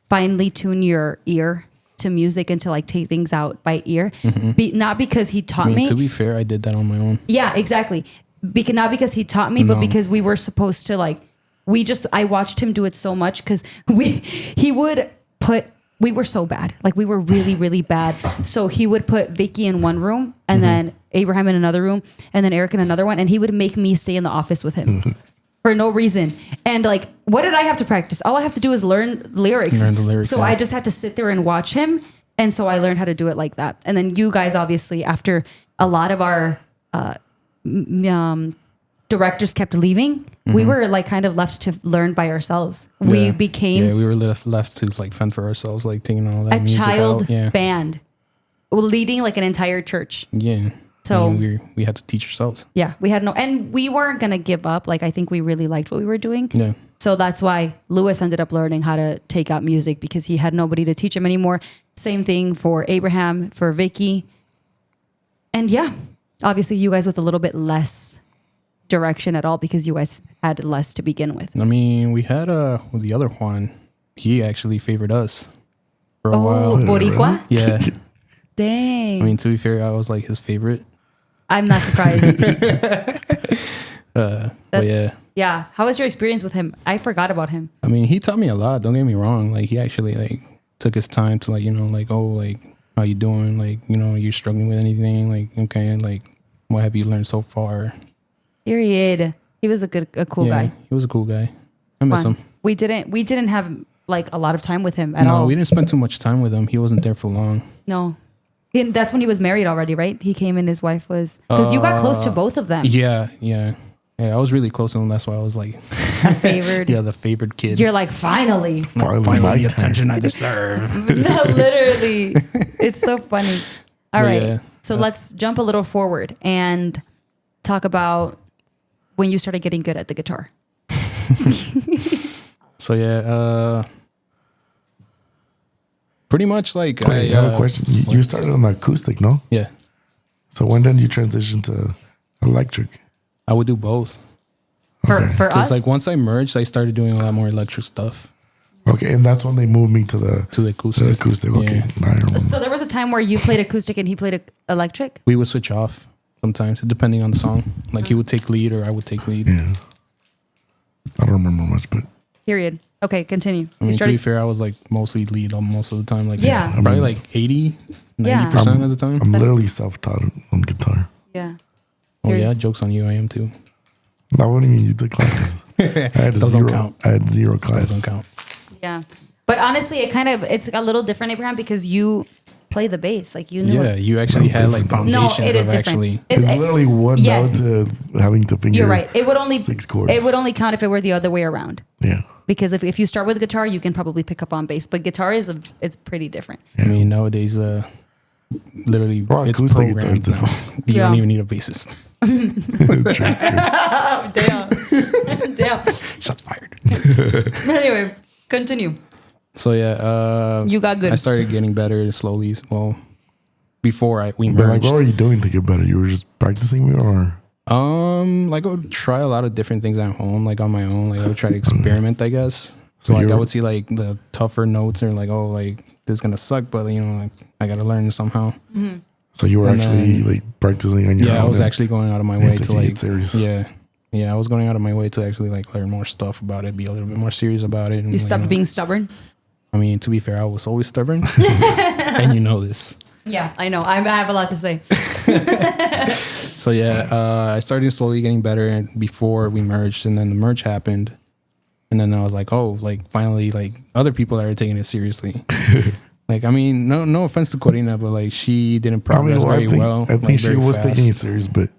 finely tune your ear to music and to like take things out by ear. Not because he taught I mean, me. to be fair, I did that on my own. Yeah, exactly. Not because he taught me, but No. because we were supposed to like. I watched him do it so much because he would put. We were so bad, like we were really, really bad. So he would put Vicky in one room, and then Abraham in another room, and then Eric in another one, and he would make me stay in the office with him for no reason. And like, what did I have to practice? All I have to do is learn lyrics. Learn the lyrics, So yeah. I just had to sit there and watch him, and so I learned how to do it like that. And then you guys, obviously, after a lot of our directors kept leaving, we were like kind of left to learn by ourselves. We Yeah. became Yeah, we were left to like fend for ourselves, like taking all that a music child out. Yeah. band leading like an entire church. Yeah. So- I mean, we had to teach ourselves. Yeah, we had and we weren't going to give up. Like, I think we really liked what we were doing. Yeah. So that's why Lewis ended up learning how to take out music because he had nobody to teach him anymore. Same thing for Abraham, for Vicky. And yeah, obviously you guys with a little bit less direction at all because you guys had less to begin with. I mean, we had the other Juan. He actually favored us for a Oh, while. Boricua? Yeah. Dang. I mean, to be fair, I was like his favorite. I'm not surprised. But yeah. Yeah. How was your experience with him? I forgot about him. I mean, he taught me a lot. Don't get me wrong. Like, he actually like took his time to like, you know, like, oh, like, how you doing? Like, you know, you're struggling with anything? Like, okay, like, what have you learned so far? Period. He was a cool guy. He was a cool guy. I miss him. We didn't have like a lot of time with him at No, all. we didn't spend too much time with him. He wasn't there for long. No. That's when he was married already, right? He came and his wife was... Because you got close to both of them. Yeah. I was really close to him. That's why I was like... A favored. Yeah, the favored kid. You're like, finally. Finally, the attention I deserve. No, literally. It's so funny. All right. Yeah. So let's jump a little forward and talk about when you started getting good at the guitar. So yeah, pretty much like I have a question. You started on the acoustic, no? Yeah, So when did you transition to electric? I would do both. For Because us? like once I merged, I started doing a lot more electric stuff Okay, and that's when they moved me to the acoustic. acoustic. Okay, Yeah. now I remember. So there was a time where you played acoustic and he played electric? We would switch off sometimes depending on the song. Like he would take lead or I would take lead. Yeah, I don't remember much, but Period. Okay, continue. I mean, to be fair, I was like mostly lead most of the time. Like Yeah. probably I mean, like 80, Yeah. 90% of the time. I'm literally self-taught on guitar. Yeah. Oh yeah, Serious. joke's on you. I am too. Now, what do you mean you took classes? I had Those don't count. I had zero Doesn't classes. count. Yeah. But honestly, it's a little different, Abraham, because you play the bass. Like you knew Yeah, it. you actually That's had like different. foundations No, it is of different. actually. It's literally one Yes. note to having to finger. You're right. It would only 6 chords. It would only count if it were the other way around. Yeah. Because if you start with guitar, you can probably pick up on bass. But guitar it's pretty different. I mean, nowadays, literally, Well, it's acoustic guitar is programmed now. different. You Yeah. don't even need a bassist. Oh, damn. Damn. Shots fired. Anyway, continue. So yeah, You got good. I started getting better slowly. Well, before we But like, merged. what were you doing to get better? You were just practicing, or Like I would try a lot of different things at home, like on my own. Like I would try to experiment, I guess. So So like I you're- would see like the tougher notes or like, oh, like this is gonna suck, but you know, like I gotta learn somehow. so you were And actually then- like practicing on your own? Yeah, I was and- actually going out of my and way to taking it like serious. Yeah, I was going out of my way to actually like learn more stuff about it, be a little bit more serious about it. And, You stopped know, being stubborn. I mean, to be fair, I was always stubborn, and you know this. Yeah, I know. I have a lot to say. So yeah, I started slowly getting better before we merged, and then the merge happened, and then I was like, oh, like finally, like other people are taking it seriously. Like, I mean, no offense to Corina, but like she didn't progress very well. I think like, she very was fast. taking it serious, but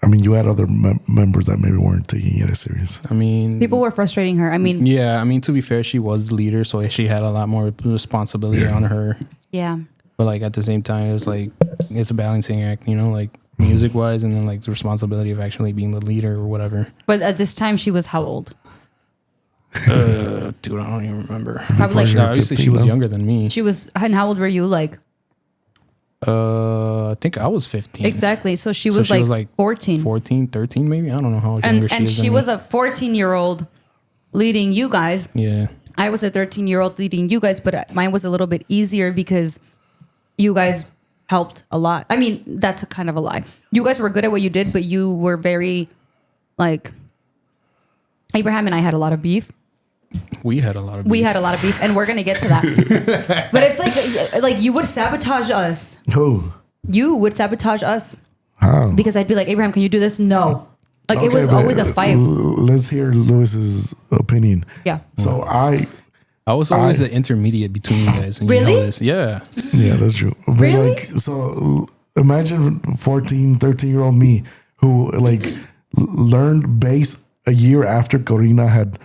I mean, you had other members that maybe weren't taking it as serious. I mean, People were frustrating her. I mean, yeah, I mean, to be fair, she was the leader, so she had a lot more responsibility on her. yeah. But like at the same time, it was like it's a balancing act, you know, like music wise, and then like the responsibility of actually being the leader or whatever. But at this time, she was how old? Dude, I don't even remember. Probably like, she No, was obviously, she 15 was though? younger than me. she was. And how old were you? Like I think I was 15. exactly. So she So was, she like 14. 14, 13 maybe. I don't know how younger And is she than was me. a 14-year-old leading you guys. Yeah. I was a 13-year-old leading you guys, but mine was a little bit easier because you guys helped a lot. I mean, that's a kind of a lie. You guys were good at what you did, but you were very, like, Abraham and I had a lot of beef. We had a lot of We beef. had a lot of beef, and we're gonna get to that. But it's like you would sabotage us. Oh, You would sabotage us how? because I'd be like, Abraham, can you do this? No. Like it Okay, was but, always a fight. Let's hear Lewis's opinion. Yeah. So I was always the intermediate between you guys. And Really? You know this. Yeah. Yeah, that's true. But Really? like, so imagine 14, 13-year-old me who like learned bass a year after Corina had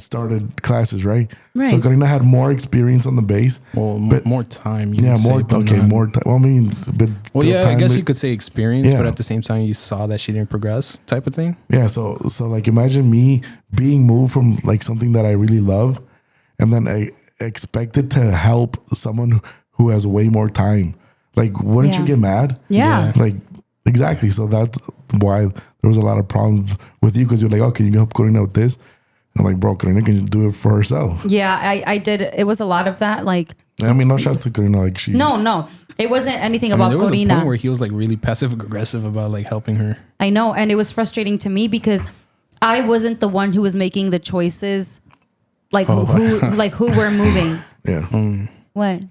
started classes, right? Right. So Corina had more experience on the bass. Well, But- more time. You Yeah, would say, more. but Okay, not- more time. Well, I mean, but Well, still yeah, I time, guess but- you could say experience, but Yeah. at the same time, you saw that she didn't progress, type of thing. Yeah, so like imagine me being moved from like something that I really love, and then I expected to help someone who has way more time. Like, wouldn't Yeah. you get mad? Yeah. Like, exactly. So that's why there was a lot of problems with you, because you're like, oh, can you help Corina with this? I'm like, bro, Corina can do it for herself. Yeah, I did. It was a lot of that. Like, I mean, no shots to Corina. Like she. no. It wasn't anything I mean, about there was a point where Corina. he was like really passive aggressive about like helping her. I know. And it was frustrating to me because I wasn't the one who was making the choices, like who we're moving. Yeah. What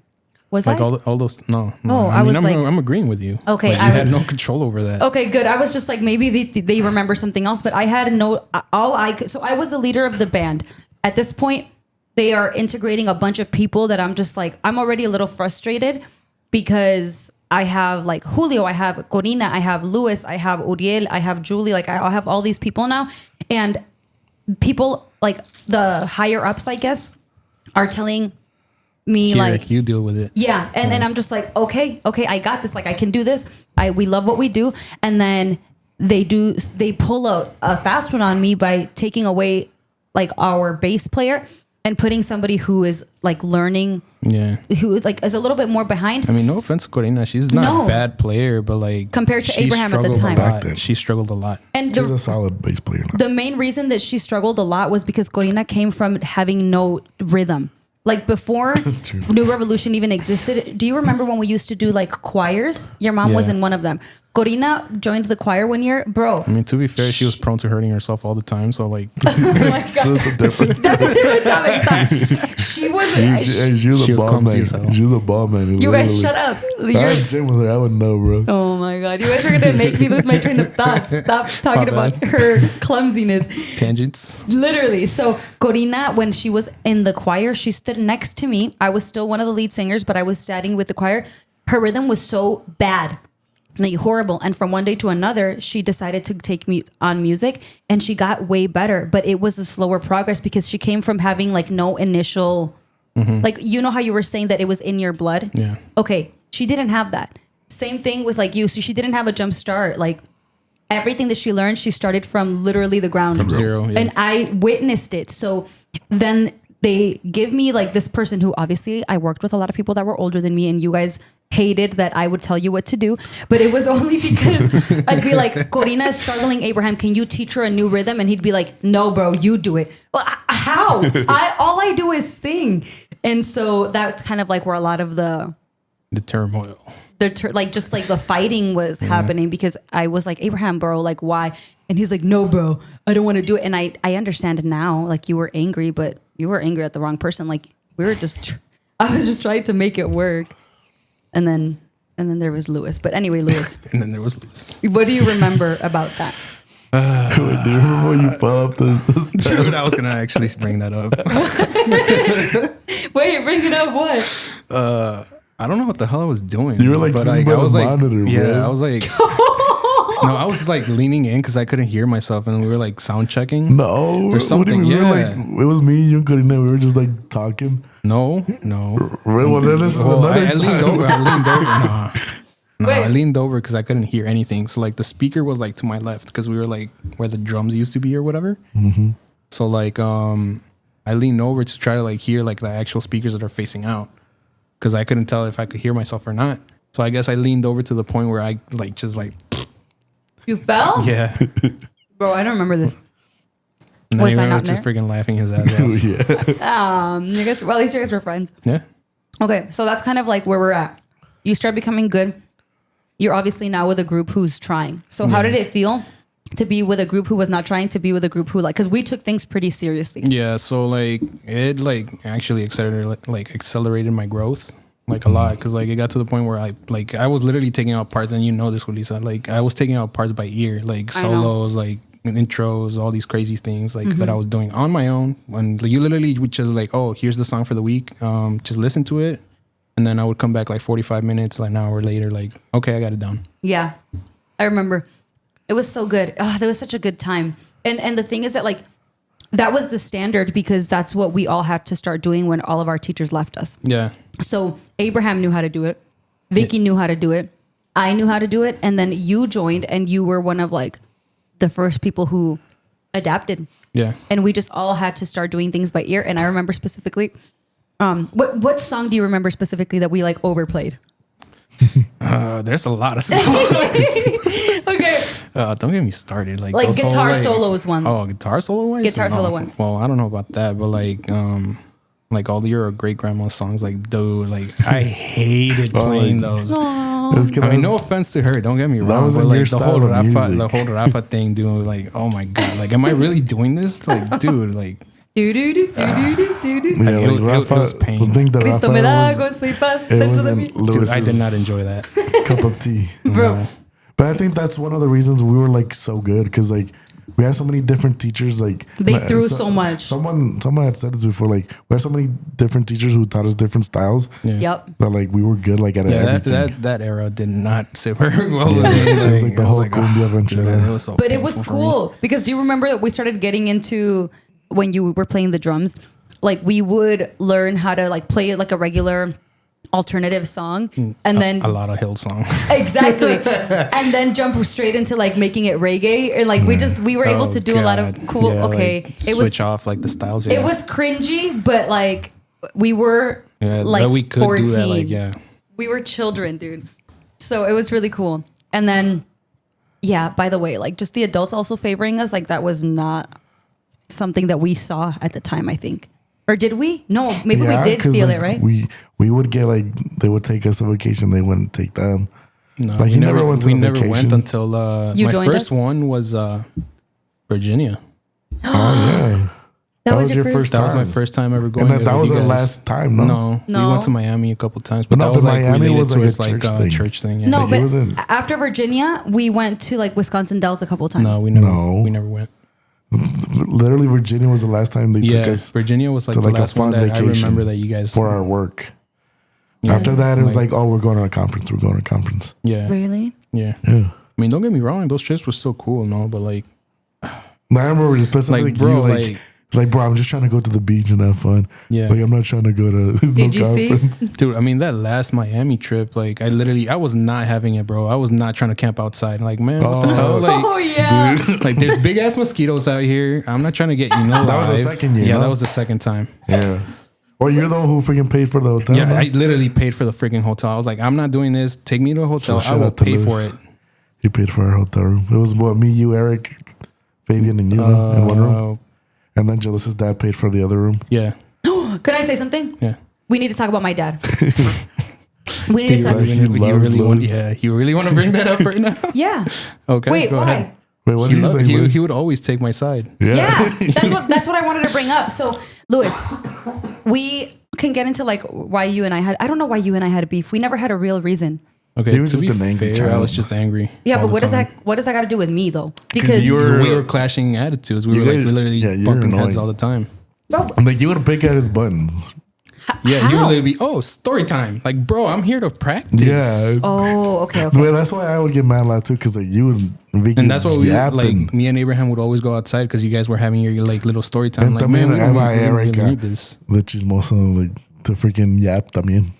was like I? all those. No. Oh, I was like, I'm agreeing with you. Okay, like, you had no control over that. Okay, good. I was just like, maybe they remember something else, but I had no. All I could. So I was the leader of the band. At this point, they are integrating a bunch of people that I'm just like, I'm already a little frustrated because I have like Julio, I have Corina, I have Luis, I have Uriel, I have Julie. Like I have all these people now, and people like the higher ups, I guess, are telling me like, you deal with it. Yeah. And then I'm just like, okay, I got this. Like I can do this. We love what we do. And then they pull a fast one on me by taking away like our bass player and putting somebody who is like learning. Yeah. Who like is a little bit more behind. I mean, no offense to Corina. She's not a bad player, but like compared to Abraham at the time. Back then. She struggled a lot. And she's a solid bass player now. The main reason that she struggled a lot was because Corina came from having no rhythm. Like before New Revolution even existed, do you remember when we used to do like choirs? Your mom was in one of them. Corina joined the choir one year, bro. I mean, to be fair, she was prone to hurting herself all the time. So like, oh my God. That's a difference. That's a different topic. She wasn't. She was a ball man. She was a ball man. You guys shut up. I had gym with her. I would know, bro. Oh my God. You guys are going to make me lose my train of thought. Stop talking about her clumsiness. Tangents. Literally. So Corina, when she was in the choir, she stood next to me. I was still one of the lead singers, but I was standing with the choir. Her rhythm was so bad. Like horrible. And from one day to another, she decided to take me on music and she got way better. But it was a slower progress because she came from having like no initial, like, you know how you were saying that it was in your blood? Yeah. Okay. She didn't have that. Same thing with like you. So she didn't have a jump start. Like everything that she learned, she started from literally the ground. From zero. Yeah. And I witnessed it. So then they give me like this person who obviously I worked with a lot of people that were older than me and you guys hated that I would tell you what to do, but it was only because I'd be like, Corina is struggling, Abraham, can you teach her a new rhythm? And he'd be like, no, bro, you do it. Well, how? All I do is sing. And so that's kind of like where a lot of the turmoil, like just like the fighting was happening because I was like, Abraham, bro, like why? And he's like, no, bro, I don't want to do it. And I understand now, like you were angry, but you were angry at the wrong person. Like I was just trying to make it work. And then there was Luis. But anyway, Luis. And then there was Luis. What do you remember about that? Do you remember when you fell off the Dude, I was going to actually bring that up. Wait, bring it up what? I don't know what the hell I was doing. You were like sitting by the monitor, yeah, bro. I was like... No, I was like leaning in because I couldn't hear myself, and we were like sound checking. No, or something. We were Yeah, it was me, you and Corina. We were just like talking. no. Well, then this is another I leaned time. over. Wait. I leaned over because I couldn't hear anything. So like the speaker was like to my left because we were like where the drums used to be or whatever. Mm-hmm. So like I leaned over to try to like hear like the actual speakers that are facing out because I couldn't tell if I could hear myself or not. So I guess I leaned over to the point where I like just like. You fell? Yeah. Bro, I don't remember this. And then Was I I not was just there? freaking laughing his ass off. Yeah. You guys, well, at least you guys were friends. Yeah. Okay, so that's kind of like where we're at. You start becoming good. You're obviously now with a group who's trying. So how did it feel to be with a group who was not trying, to be with a group who like, because we took things pretty seriously. Yeah. So like it like actually accelerated my growth. Like a lot, because like it got to the point where I was literally taking out parts, and you know this, Julissa. Like I was taking out parts by ear, like solos, like intros, all these crazy things like that I was doing on my own. And you literally would just like, oh, here's the song for the week. Just listen to it, and then I would come back like 45 minutes, like an hour later, like okay, I got it down. Yeah, I remember. It was so good. Oh, that was such a good time. And the thing is that like that was the standard because that's what we all had to start doing when all of our teachers left us. Yeah. So Abraham knew how to do it. Vicky knew how to do it. I knew how to do it. And then you joined and you were one of like the first people who adapted. Yeah. And we just all had to start doing things by ear. And I remember specifically, what song do you remember specifically that we like overplayed? There's a lot of songs. Okay. Don't get me started. Like Like those guitar whole, solos ones. Oh, guitar solo ones? Guitar solo ones. Well, I don't know about that, but like all your great grandma songs, like dude, like I hated playing those. Aww. I mean, no offense to her. Don't get me wrong. was but in like your style of music. the whole Rafa thing, doing like, oh my god, like, am I really doing this? Like, dude, like. Yeah, It Rafa, was pain. the thing that Cristo Rafa me da was, con su paz it dentro de wasn't mí. Dude, Lewis's I did not enjoy that. cup of tea. Bro. No. But I think that's one of the reasons we were like so good, because like we had so many different teachers. Like They threw so much. Someone had said this before. Like we had so many different teachers who taught us different styles. Yeah. Yep. That like we were good like at Yeah, everything. that era did not sit very well. Yeah, with me. it was like the I whole like, cumbia dude, ranchera. it was so But it was painful for me. cool because do you remember that we started getting into when you were playing the drums? Like we would learn how to like play like a regular alternative song and then A lot of Hill songs. exactly and then jump straight into like making it reggae and like we were able to do a lot of cool Like, it was switch off like the styles. it was cringy but like we were that like we could 14 do that. Like, yeah. we were children, dude. So it was really cool. And then yeah, by the way, like just the adults also favoring us, like that was not something that we saw at the time, I think. Or did we? No, maybe we did 'cause, feel like, it, right? We would get like they would take us on vacation. They wouldn't take them. No, Like, we you never went to we a never vacation? went until You my joined first us? one was Virginia. Oh yeah, That was your first That was my time. first time ever going. And that there was with our you guys. last time. No, No, No. we went to Miami a couple times, but No, that was but like Miami related was to like his a church thing. church thing. Yeah. No, Like, it but wasn't- after Virginia, we went to like Wisconsin Dells a couple times. no, we never went. literally Virginia was the last time they took Yeah, us Virginia was like to the like a last one fun that I vacation remember that you guys. for our work. Yeah. After that, it was like, oh, we're going to a conference. We're going to a conference. Yeah, Really? yeah. Yeah. I mean, don't get me wrong; those trips were still cool, no, but like, I remember specifically Like, bro, you, like, bro, I'm just trying to go to the beach and have fun. yeah. Like, I'm not trying to go to no Did you see? conference. Dude, I mean, that last Miami trip, like, I was not having it, bro. I was not trying to camp outside. Like, man, what the hell? Like, Oh yeah. like, there's big ass mosquitoes out here. I'm not trying to get That was the second year, Yeah, no? that was the second time. Yeah. Well, you're the one who freaking paid for the hotel. Yeah, no? I literally paid for the freaking hotel. I was like, I'm not doing this. Take me to a hotel. So I shout will out to pay Lewis. for it. You paid for our hotel room. It was what, me, you, Eric, Fabian, and you in one room. And then Julissa's dad paid for the other room. Yeah, Can I say something? yeah. We need to talk about my dad. We need to talk. Like, he loves Lewis. You really want to bring that up right now? Yeah. Okay, Wait, go why? ahead. Wait, what did you say? He would always take my side. Yeah, that's what I wanted to bring up. So, Louis, we can get into like why you and I don't know why you and I had a beef. We never had a real reason. Okay, He was to just be an angry fair, I child. was just angry. Yeah, all but the time. what does that got to do with me though? Because you were- We were clashing attitudes. We You were like guys- literally yeah, you were bumping heads annoying. all the time. bro, I'm like, you would pick at his buttons. Yeah, you how? would literally be, story time. Like, bro, I'm here to practice. Yeah. Oh, okay, okay. Well, that's why I would get mad a lot too, because like you and Vicky And that's what we yapping. like. Me and Abraham would always go outside because you guys were having your like little story time. And Like, también man, we am don't I really Erica, need this. the chismoso, like to freaking yap también.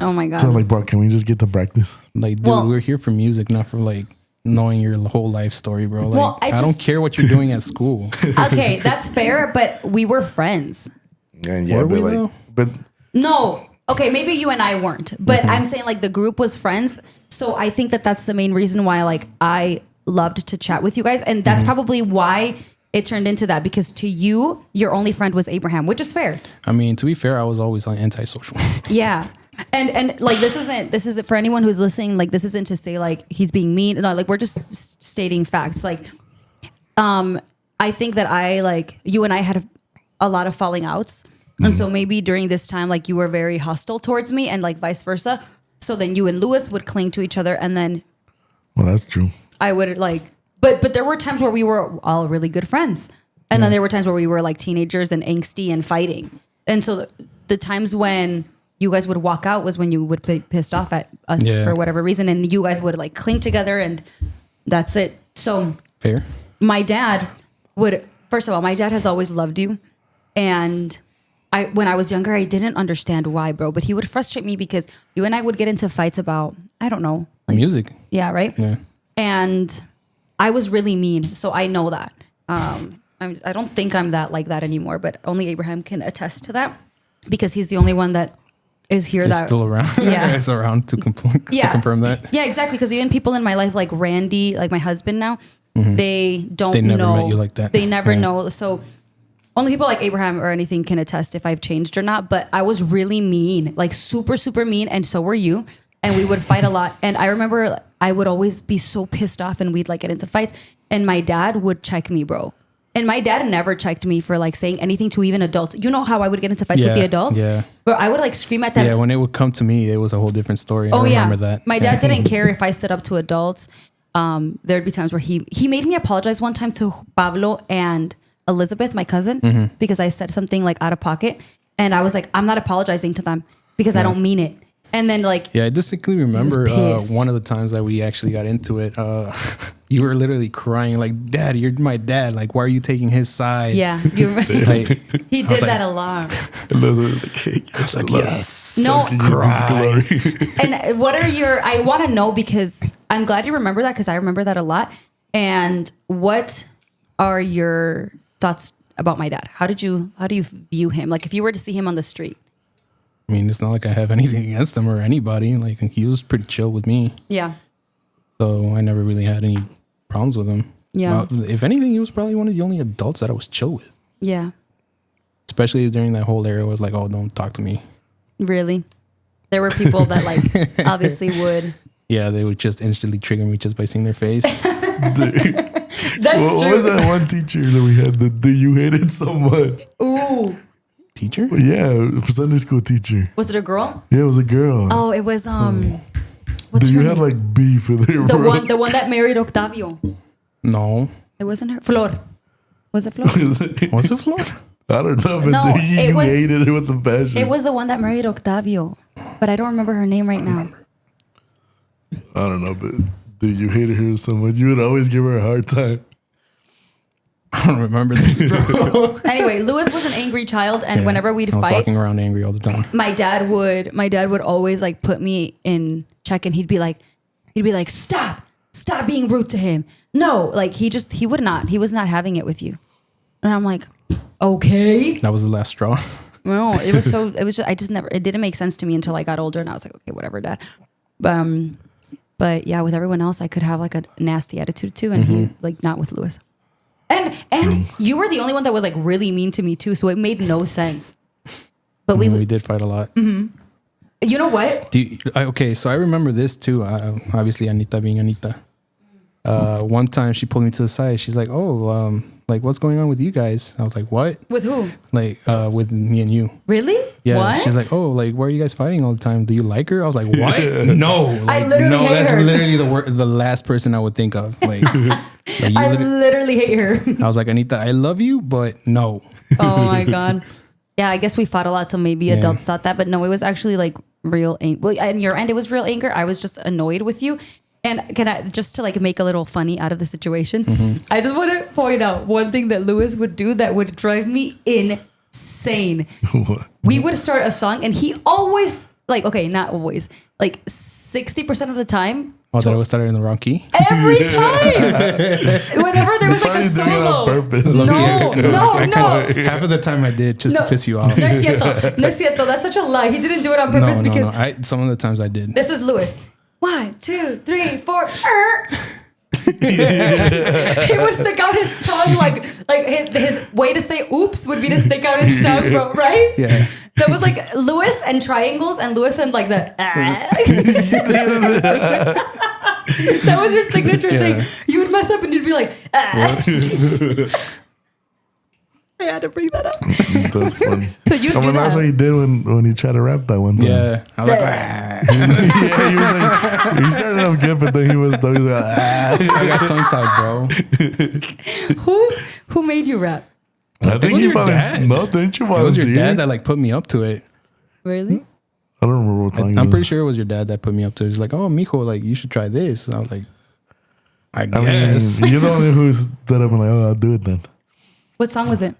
Oh my god. So like, bro, can we just get to practice? Like, dude, Well- we're here for music, not for like knowing your whole life story, bro. Like, Well, I I don't just- care what you're doing at school. Okay, that's fair, but we were friends. And yeah, Were but we, like, though? but No. Okay, maybe you and I weren't, but I'm saying like the group was friends. So I think that that's the main reason why like I loved to chat with you guys. And that's probably why it turned into that, because to you, your only friend was Abraham, which is fair. I mean, to be fair, I was always on antisocial. Yeah. And like this isn't for anyone who's listening, like this isn't to say like he's being mean. No, like we're just stating facts. Like I think that I like you and I had a lot of falling outs. And so maybe during this time, like you were very hostile towards me and like vice versa. So then you and Lewis would cling to each other, and then well, that's true. I would like, but there were times where we were all really good friends. And then there were times where we were like teenagers and angsty and fighting. And so the times when you guys would walk out was when you would be pissed off at us Yeah. for whatever reason. And you guys would like cling together, and that's it. So Fair. my dad would, first of all, my dad has always loved you. And when I was younger, I didn't understand why, bro, but he would frustrate me because you and I would get into fights about, I don't know. Like, Music. yeah, right? Yeah. And I was really mean, so I know that. I don't think I'm that like that anymore, but only Abraham can attest to that because he's the only one that is here It's that still around. Yeah. It's around to confirm that. Yeah, exactly. Because even people in my life, like Randy, like my husband now, they don't They never know. met you like that. They never Yeah. know. So only people like Abraham or anything can attest if I've changed or not. But I was really mean, like super, super mean. And so were you. and we would fight a lot. And I remember I would always be so pissed off, and we'd like get into fights. And my dad would check me, bro. And my dad never checked me for like saying anything to even adults. You know how I would get into fights with the adults? Yeah. But I would like scream at them. Yeah, when it would come to me, it was a whole different story. Oh, I remember that. My dad didn't care if I stood up to adults. There'd be times where he made me apologize one time to Pablo and Elizabeth, my cousin, because I said something like out of pocket. And I was like, I'm not apologizing to them because I don't mean it. And then like, yeah, I distinctly remember one of the times that we actually got into it. You were literally crying like, Dad, you're my dad. Like, why are you taking his side? Yeah, you're right. He did that a lot. Elizabeth like, hey, yes, Like, yes. No, cry. and what are your? I want to know because I'm glad you remember that because I remember that a lot. And what are your thoughts about my dad? How do you view him? Like, if you were to see him on the street. I mean, it's not like I have anything against him or anybody. Like, he was pretty chill with me. Yeah. So I never really had any problems with him. Yeah. If anything, he was probably one of the only adults that I was chill with. Yeah. Especially during that whole era, it was like, oh, don't talk to me. Really? There were people that like obviously would. Yeah, they would just instantly trigger me just by seeing their face. That's What was that one teacher that we had that you hated so much? Ooh. Teacher? Yeah, Sunday school teacher. Was it a girl? Yeah, it was a girl. Oh, it was what's Dude, you her had name? like beef with her, bro. the one that married Octavio. No. It wasn't her. Flor. Was it Flor? Was it Flor? I don't know, but No, it you was- hated it with the passion. It was the one that married Octavio, but I don't remember her name right now. I don't know, but dude, you hated her so much. You would always give her a hard time. I don't remember this, bro. Anyway, Lewis was an angry child, and Yeah, whenever we'd I was fight, walking around angry all the time. my dad would always like put me in check, and he'd be like, stop being rude to him. No, like he was not having it with you, and I'm like, okay. That was the last straw. No, it didn't make sense to me until I got older, and I was like, okay, whatever, Dad. But yeah, with everyone else, I could have like a nasty attitude too, and he like not with Lewis. And you were the only one that was like really mean to me too, so it made no sense. But we did fight a lot. You know what? Okay, so I remember this too. Obviously, Anita being Anita. One time she pulled me to the side. She's like, "Oh, like what's going on with you guys?" I was like, "What?" With who? Like with me and you. Really? Yeah. What? She's like, "Oh, like why are you guys fighting all the time? Do you like her?" I was like, "What? No, like, I literally hate that's her. literally the last person I would think of." Like, I literally hate her. I was like, "Anita, I love you, but no." Oh my God. Yeah, I guess we fought a lot, so maybe adults thought that, but no, it was actually like real anger. Well, on your end, it was real anger. I was just annoyed with you. And can I, just to like make a little funny out of the situation, I just want to point out one thing that Lewis would do that would drive me insane. What? We would start a song, and he always, like, okay, not always, like 60% of the time, Oh, that I was started in the wrong key. every time, whenever there was like a Probably doing it on solo. purpose. No. Half of the time I did just to piss you off. No es cierto. No es cierto. That's such a lie. He didn't do it on purpose because Some of the times I did. this is Lewis. 1, 2, 3, 4. He would stick out his tongue like his way to say oops would be to stick out his tongue, bro, right? Yeah. That was like Lewis and triangles and Lewis and like the That was your signature thing. You would mess up and you'd be like I had to bring that up. That's funny. So you do That's that. what he did when he tried to rap that one time. Yeah. I was like, Yeah, he was like, he started off good, but then he was like, I got tongue tied, bro. Who made you rap? I think was you your dad. No, didn't you It was your volunteer? dad that like put me up to it. Really? I don't remember what song it I'm was. pretty sure it was your dad that put me up to it. He's like, "Oh, mijo, like you should try this." And I was like, I guess. you're the only who stood up and like, oh, I'll do it then. What song was it?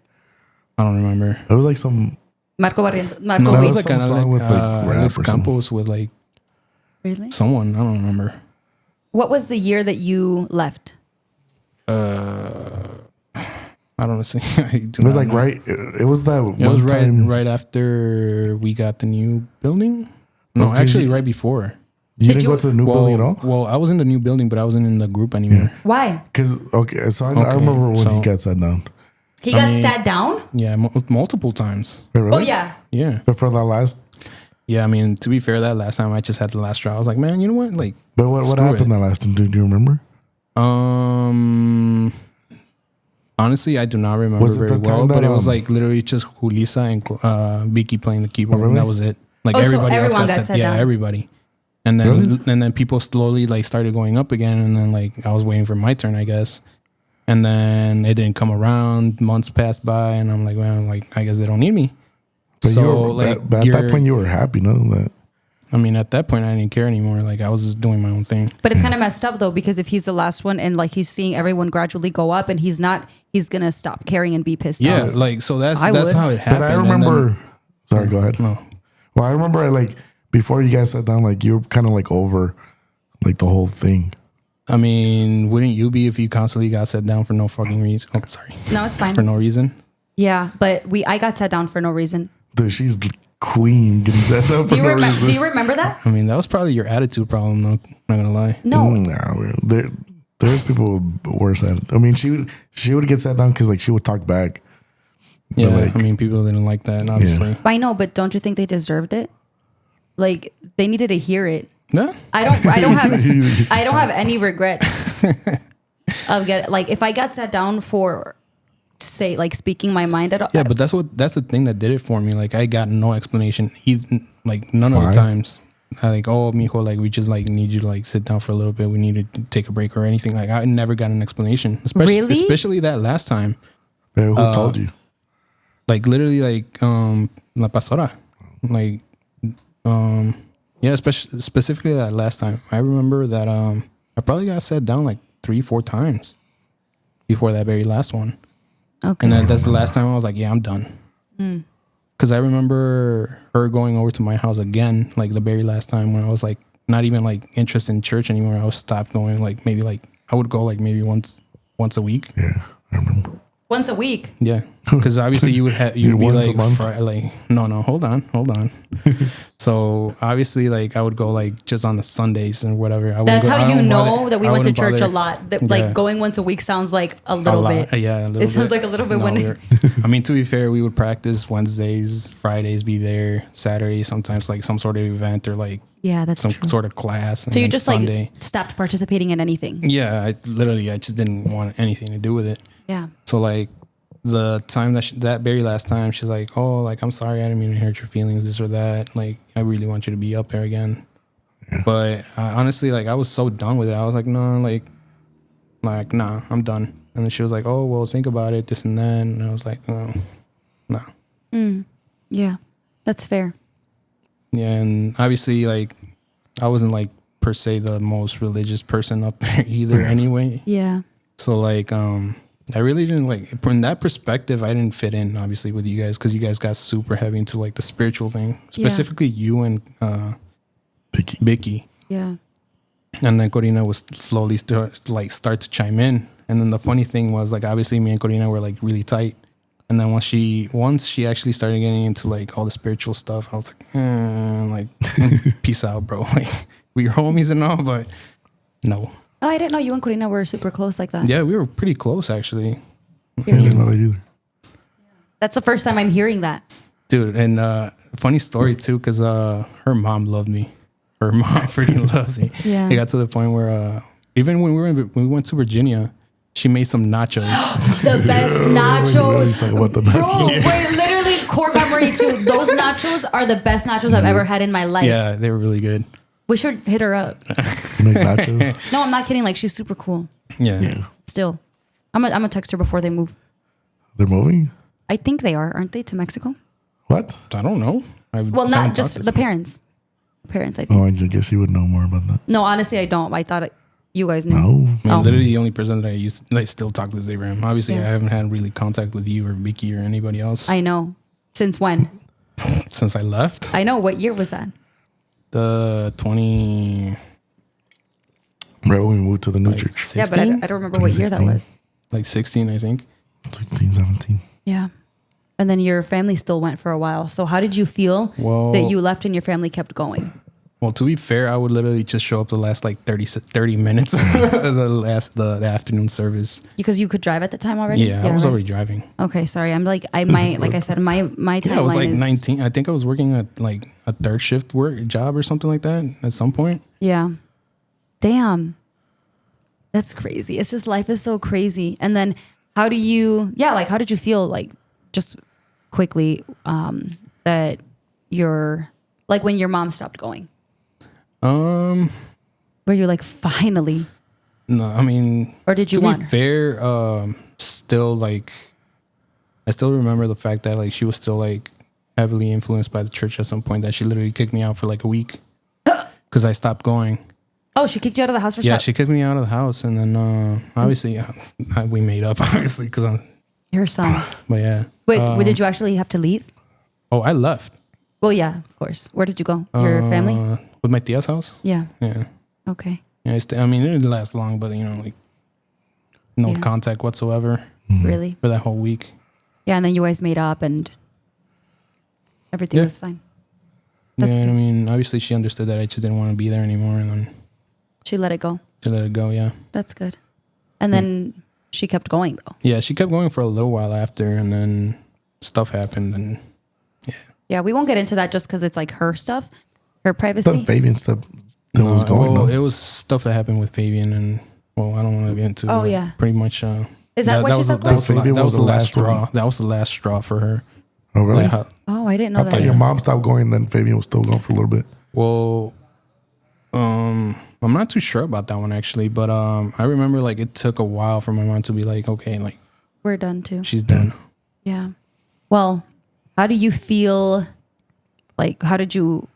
I don't remember. It was like some. Marco Barrientos. No, That it was was like some another song with, like, rap Luis or Campos with like Really? someone. I don't remember. What was the year that you left? I don't know. It was like right. It was that It one was time. right after we got the new building. No, Okay. actually, right before. You Did didn't you- go to the new building at all? Well, I was in the new building, but I wasn't in the group anymore. Why? Because so I Okay, remember when he so- got sat down. He got mean- sat down? Yeah, multiple times. Wait, really? Oh, yeah. Yeah. But for the last Yeah, I mean, to be fair, that last time I just had the last straw. I was like, man, you know what? Like, But what happened that last time? Do you remember? Honestly, I do not remember very well. But it was like literally just Julissa and Vicky playing the keyboard. really? And that was it. Like Oh, so everybody else everyone got got set. set Yeah, down. everybody. And then people slowly like started going up again. And then like I was waiting for my turn, I guess. And then it didn't come around. Months passed by, and I'm like, well, like I guess they don't need me. But so you were, like at that point, you were happy, no? That I mean, at that point, I didn't care anymore. Like I was just doing my own thing. But it's kind of messed up though, because if he's the last one and like he's seeing everyone gradually go up and he's not, he's gonna stop caring and be pissed Yeah, off. like so that's would. how it happened. But I remember. And Sorry, go ahead. No. Well, I remember like before you guys sat down, like you were kind of like over like the whole thing. I mean, wouldn't you be if you constantly got set down for no fucking reason? Oh, sorry. No, it's fine. For no reason. Yeah, but I got set down for no reason. Dude, she's the queen getting set down for Do you, no remember? reason. Do you remember that? I mean, that was probably your attitude problem. Though, not gonna lie. No. Nah, there's people worse at it. I mean, she would get sat down because like she would talk back. Yeah, like, I mean, people didn't like that, obviously. I know, but don't you think they deserved it? Like they needed to hear it. No. I don't have any regrets of like if I got sat down for say like speaking my mind at all. Yeah, but that's the thing that did it for me. Like I got no explanation, even like none of Why? the times. I like, oh, mijo, like we just like need you to like sit down for a little bit. We need to take a break or anything. Like I never got an explanation, especially that last time. Who told you? Like literally, like la pastora, like yeah, specifically that last time. I remember that I probably got sat down like 3-4 times before that very last one. Okay. And then that's the last time I was like, yeah, I'm done. Because I remember her going over to my house again, like the very last time when I was like not even like interested in church anymore. I was stopped going. Like maybe like I would go like maybe once a week. Yeah, I remember. Once a week. Yeah, because obviously you'd be once a like month? like no, hold on. So obviously like I would go like just on the Sundays and whatever. That's how you know that we I went to wouldn't church a bother. lot. That Yeah. like going once a week sounds like a little lot. bit. Yeah, a little It bit. sounds like a little bit No, when I mean, to be fair, we would practice Wednesdays, Fridays be there, Saturday sometimes like some sort of event or like yeah, that's some true. sort of class. And So you then just Sunday. like stopped participating in anything. Yeah, I just didn't want anything to do with it. Yeah. So like the time that very last time, she's like, oh, like I'm sorry, I didn't mean to hurt your feelings, this or that. Like I really want you to be up there again. Yeah. But honestly, like I was so done with it. I was like, no, like nah, I'm done. And then she was like, oh, well, think about it, this and that. And I was like, oh, no. Yeah, that's fair. Yeah, and obviously, like I wasn't like per se the most religious person up there either. Anyway. Yeah. So like I really didn't like from that perspective. I didn't fit in obviously with you guys because you guys got super heavy into like the spiritual thing, specifically you and Vicky. Yeah. And then Corina was slowly start to chime in. And then the funny thing was like obviously me and Corina were like really tight. And then once she actually started getting into like all the spiritual stuff, I was like, peace out, bro. Like we're homies and all, but no. Oh, I didn't know you and Corina were super close like that. Yeah, we were pretty close actually. I didn't know that either. That's the first time I'm hearing that. Dude, and funny story too, because her mom loved me. Her mom freaking loves me. Yeah. It got to the point where even when we went to Virginia, she made some nachos. The best nachos. Let's talk about the Bro, nachos. wait, literally core memory too. Those nachos are the best nachos I've ever had in my life. Yeah, they were really good. We should hit her up. Make nachos. No, I'm not kidding. Like she's super cool. Yeah. Still. I'm gonna text her before they move. They're moving? I think they aren't they, to Mexico? What? I don't know. Well, not just the parents. Parents, I think. Oh, I guess you would know more about that. No, honestly, I don't. I thought you guys knew. No. I mean, literally the only person that I still talk to is Abraham. Obviously, Yeah. I haven't had really contact with you or Vicky or anybody else I know. Since when? since I left. I know. What year was that? The 20... Right when we moved to the new church. 16? Yeah, but I don't remember what year that 2016. was. Like 16, I think. 16, 17. Yeah. And then your family still went for a while. So how did you feel Well- that you left and your family kept going? Well, to be fair, I would literally just show up the last like 30 minutes of the afternoon service. Because you could drive at the time already? Yeah, I was already driving. Okay, sorry. I'm like, like I said, my timeline Yeah, I was like is 19. I think I was working at like a third shift job or something like that at some point. Yeah. Damn. That's crazy. It's just life is so crazy. And then how did you feel like just quickly that you're like when your mom stopped going? Where you're like, finally. No, I mean, or did you to be fair, still like, I still remember the fact that like she was still like heavily influenced by the church at some point, that she literally kicked me out for like a week because I stopped going. Oh, she kicked you out of the house for she kicked me out of the house, and then obviously we made up obviously because I'm your son. But yeah. Wait, did you actually have to leave? Oh, I left. Well, yeah, of course. Where did you go? Your family? With my tia's house. Yeah. Yeah. Okay. Yeah, I mean, it didn't last long, but like no contact whatsoever. Really? For that whole week. Yeah, and then you guys made up and everything was fine. That's good. I mean, obviously she understood that I just didn't want to be there anymore, and then she let it go. Yeah. That's good. And then she kept going though. Yeah, she kept going for a little while after, and then stuff happened, and yeah, we won't get into that just because it's like her stuff, her privacy. The Fabian stuff that was going on. It was stuff that happened with Fabian, and I don't want to get into. Oh yeah, pretty much. Is that what she said? That was the last straw. That was the last straw for her. Oh really? I didn't know that. I thought your mom stopped going, then Fabian was still going for a little bit. Well, I'm not too sure about that one actually, but I remember like it took a while for my mom to be like, okay, like we're done too. She's done. Yeah. Well, how do you feel? Like, how did you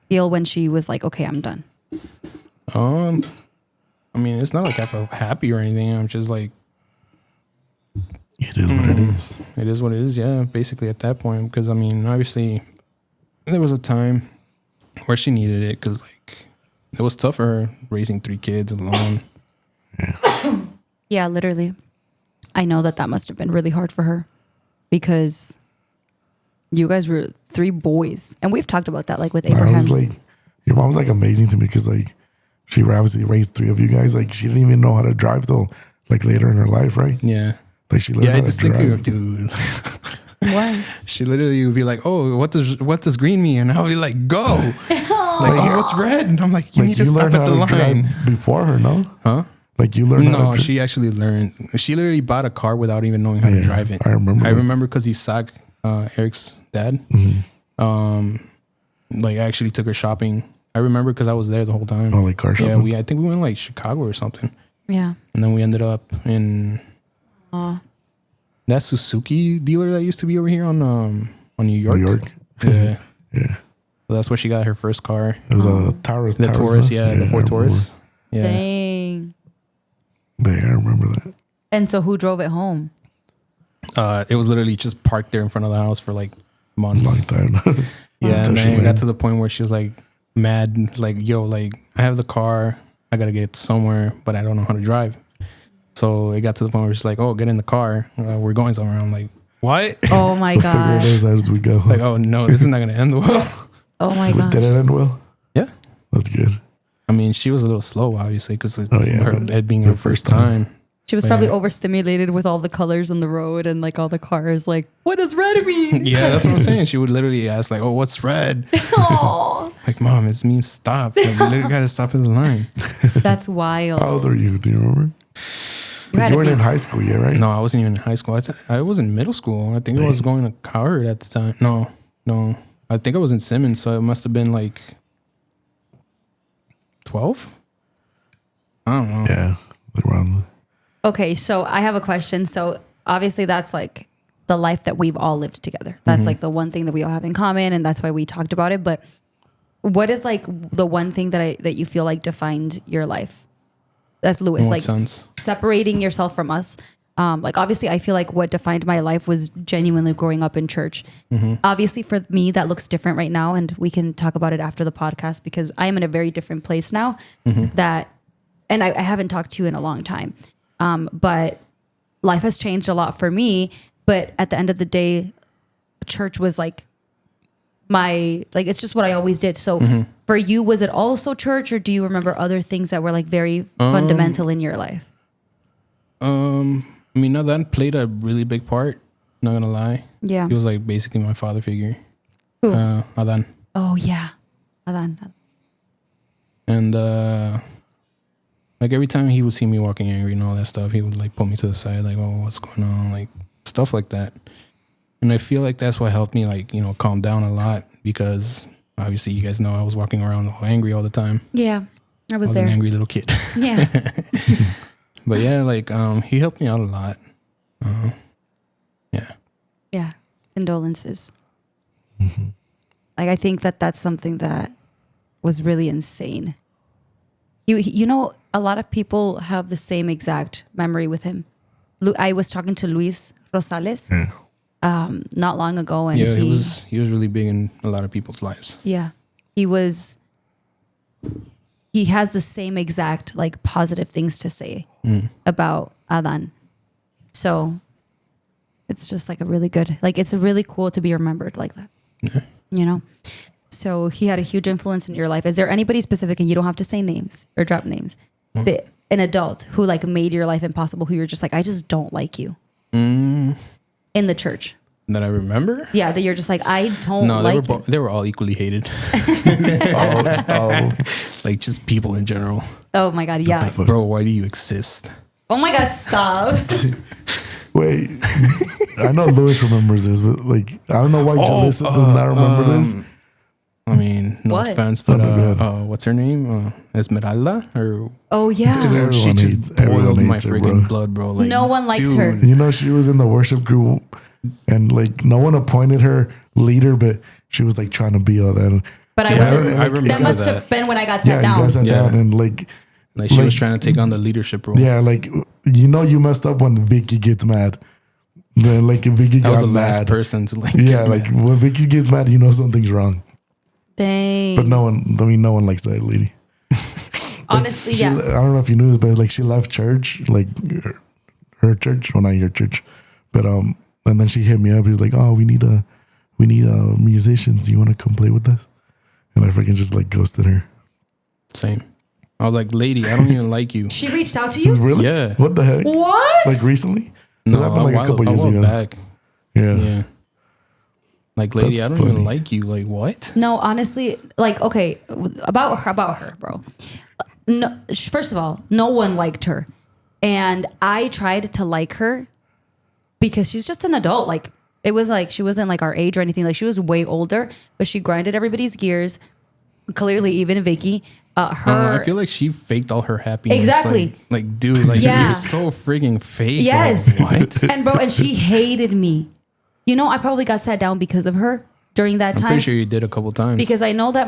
feel when she was like, okay, I'm done? I mean, it's not like I felt happy or anything. I'm just like, it is what it is. It is what it is. Yeah, basically at that point, because I mean, obviously, there was a time where she needed it because like it was tough for her raising 3 kids alone. Yeah. Yeah, literally. I know that must have been really hard for her because you guys were 3 boys, and we've talked about that, like with Abraham. I was like, your mom's like amazing to me because like she obviously raised 3 of you guys. Like she didn't even know how to drive till like later in her life, right? Yeah. Like she learned how to drive. Dude. What? She literally would be like, "Oh, what does green mean?" And I'll be like, "Go." Like, "Oh, what's red?" And I'm like, "You need to stop at the line." Before her, no? Huh? Like you learned? No, she actually learned. She literally bought a car without even knowing how to drive it. I remember because Isaac, Eric's dad, like actually took her shopping. I remember because I was there the whole time. Oh, like car shopping? Yeah, I think we went like Chicago or something. Yeah. And then we ended up in that Suzuki dealer that used to be over here on New York. New York. Yeah. Yeah. So that's where she got her first car. It was a Taurus. The Taurus, the Ford Taurus. Yeah. Dang. I remember that. And so who drove it home? It was literally just parked there in front of the house for like months. Long time. Yeah, and then it got to the point where she was like mad, like, yo, like I have the car, I gotta get somewhere, but I don't know how to drive. So it got to the point where she's like, oh, get in the car, we're going somewhere. I'm like, what? Oh my god! Figure it out as we go. Like, oh no, this is not gonna end well. Oh my god! Did it end well? Yeah, that's good. I mean, she was a little slow, obviously, because it being her first time. She was probably overstimulated with all the colors on the road and like all the cars. Like, what does red mean? Yeah, that's what I'm saying. She would literally ask like, "Oh, what's red?" Like, Mom, it means stop. Like, you literally gotta stop at the line. That's wild. How old are you? Do you remember? You weren't in high school yet, right? No, I wasn't even in high school. I was in middle school. I think I was going to Howard at the time. No. I think I was in Simmons, so it must have been like 12. I don't know. Yeah, around. Okay, so I have a question. So obviously that's like the life that we've all lived together. That's like the one thing that we all have in common, and that's why we talked about it. But what is like the one thing that you feel like defined your life? That's Lewis, like separating yourself from us. Like obviously I feel like what defined my life was genuinely growing up in church. Obviously for me that looks different right now, and we can talk about it after the podcast because I am in a very different place now and I haven't talked to you in a long time. But life has changed a lot for me. But at the end of the day, church was like it's just what I always did. So for you, was it also church, or do you remember other things that were like very fundamental in your life? I mean, Adan played a really big part. Not gonna lie. Yeah. He was like basically my father figure. Who? Adan. Oh yeah, Adan. And like every time he would see me walking angry and all that stuff, he would like pull me to the side, like, "Oh, what's going on?" Like stuff like that. And I feel like that's what helped me, like, you know, calm down a lot, because obviously you guys know I was walking around all angry all the time. Yeah, I was there. An angry little kid. Yeah. But yeah, like he helped me out a lot. Yeah. Yeah. Condolences. Like, I think that that's something that was really insane. You know, a lot of people have the same exact memory with him. I was talking to Luis Rosales not long ago, and yeah, he was really big in a lot of people's lives. Yeah, he has the same exact like positive things to say about Adan. So it's just like a really good, like, it's really cool to be remembered like that. Yeah. You know? So he had a huge influence in your life. Is there anybody specific, and you don't have to say names or drop names, an adult who like made your life impossible, who you're just like, I just don't like you in the church? That I remember? Yeah, that you're just like, I don't like you. They were all equally hated. Like just people in general. Oh my God, yeah. Bro, why do you exist? Oh my God, stop. Wait, I know Louis remembers this, but like, I don't know why Julissa does not remember this. I mean, no What? offense, but what's her name? Esmeralda? Or Oh yeah. dude, she just boiled my freaking blood, bro. Like, No one likes dude. her. You know, she was in the worship group, and like, no one appointed her leader, but she was like trying to be all that. But Yeah, I wasn't. I remember That must that. have been when I got Yeah, sat down. you guys sat down, and like She was trying to take on the leadership role. yeah, like, you know, you messed up when Vicky gets mad. Then like, if Vicky That was got the last mad, person to like. yeah, get like mad. when Vicky gets mad, you know something's wrong. Dang. But no one likes that lady. Honestly, She, yeah. I don't know if you knew this, but like, she left church, like her church, well, not your church, but and then she hit me up. She was like, "Oh, we need musicians. Do you want to come play with us?" And I freaking just like ghosted her. Same. I was like, lady, I don't even like you. She reached out to you? Really? Yeah. What the heck? What? Like recently? No, That happened like a couple years ago. back. Yeah. Yeah. Like, lady, That's I don't funny. even like you. Like, what? No, honestly, like, okay, about her, bro. No, first of all, no one liked her. And I tried to like her because she's just an adult. Like, it was like, she wasn't like our age or anything. Like, she was way older, but she grinded everybody's gears. Clearly, even Vicky. I feel like she faked all her happiness. Exactly. Like dude, like, Yeah. you're so freaking fake. Yes. Like, what? And bro, and she hated me. You know, I probably got sat down because of her during that I'm time. pretty sure you did a couple times. Because I know that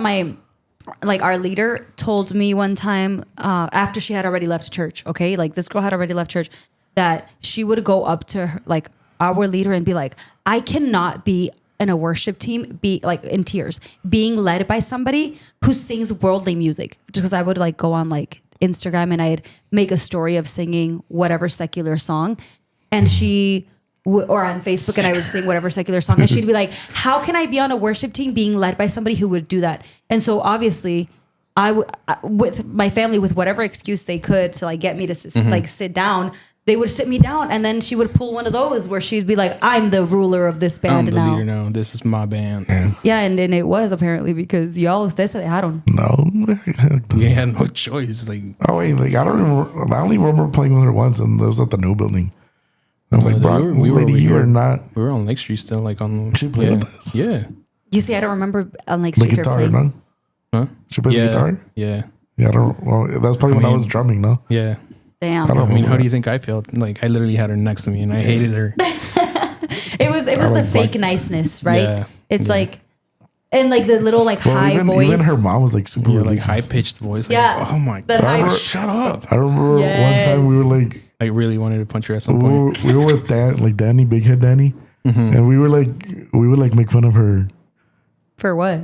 our leader told me one time after she had already left church, okay? Like, this girl had already left church, that she would go up to her, like, our leader and be like, I cannot be in a worship team, be like in tears, being led by somebody who sings worldly music. Because I would like go on like Instagram and I'd make a story of singing whatever secular song. And she... or on Facebook, and I would sing whatever secular song, and she'd be like, how can I be on a worship team being led by somebody who would do that? And so obviously with my family, with whatever excuse they could to like get me to like sit down, they would sit me down, and then she would pull one of those where she'd be like, I'm the ruler of this band I'm the now. leader now. This is my band. Yeah, and then it was apparently because y'all ustedes se dejaron. No. We had no choice. Like, Oh wait, like I only remember playing with her once, and that was at the new building. I'm like, bro, we were lady, over you here. are not we were on Lake Street still, like on. She played with us? Yeah. You see, I don't remember on like the street guitar, playing. no? Huh? She played the Yeah. guitar? Yeah. Yeah, I don't. Well, that's probably when I mean- was drumming, no? Yeah. Damn. I don't I mean, remember how do you that. think I felt? Like, I literally had her next to me, and I hated her. It was the like fake black- niceness, right? Yeah. It's Yeah. like, and like the little like Well, high voice. even her mom was like super Yeah, like religious. high pitched voice. Like, Yeah. oh my The god! high- Shut up! I remember one Yes. time we were like, I really wanted to punch her at some we point. were with Danny, Big Head Danny, and we would like make fun of her. For what?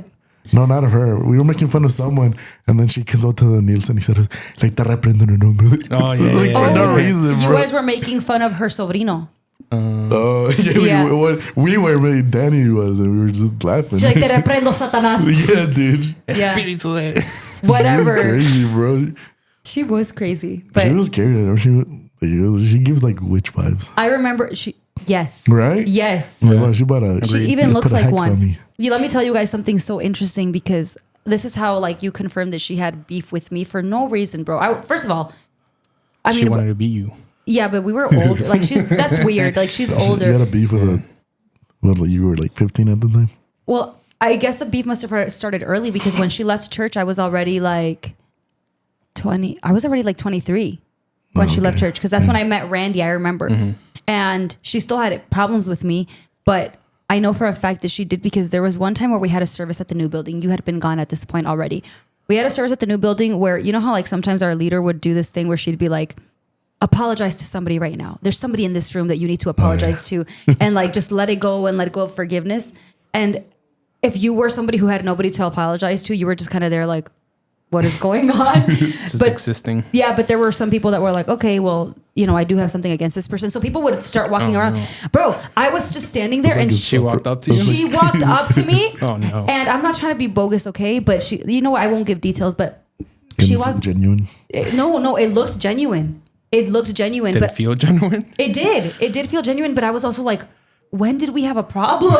No, not of her. We were making fun of someone, and then she comes out to the Nielsen. He said, "Like te reprendo en el nombre." Oh, So, yeah, like yeah, for yeah, no yeah. reason, You bro. guys were making fun of her sobrino. Oh, Yeah. we were, maybe Danny was, and we were just laughing. She's like, te reprendo, Satanás. Yeah, dude. Yeah. Espíritu de- Whatever. Crazy, bro. She was crazy. But She was scary. She gives like witch vibes, I remember yes. right? Yes. Like, wow, she bought She even looks put a like hex on one. me. Yeah, let me tell you guys something so interesting because this is how like you confirmed that she had beef with me for no reason, bro. First of all, I She mean, wanted to be you. yeah, but we were older. Like that's weird. Like she's You had older. a beef with you were like 15 at the time. Well, I guess the beef must have started early because when she left church, I was already like 20. I was already like 23 when she left church because that's when I met Randy. I remember, and she still had problems with me, but I know for a fact that she did because there was one time where we had a service at the new building. You had been gone at this point already. We had a service at the new building where, you know how like sometimes our leader would do this thing where she'd be like, apologize to somebody right now. There's somebody in this room that you need to apologize to and like just let it go and let go of forgiveness. And if you were somebody who had nobody to apologize to, you were just kind of there like, what is going on? Just existing. Yeah, but there were some people that were like, okay, well, you know, I do have something against this person. So people would start walking around. No. Bro, I was just standing there and She walked up to you? She walked up to me. Oh, no. And I'm not trying to be bogus, okay? But she, you know what? I won't give details, but she Innocent, walked. genuine. No, it looked genuine. It looked genuine. Did but it feel genuine? It did. It did feel genuine, but I was also like, when did we have a problem?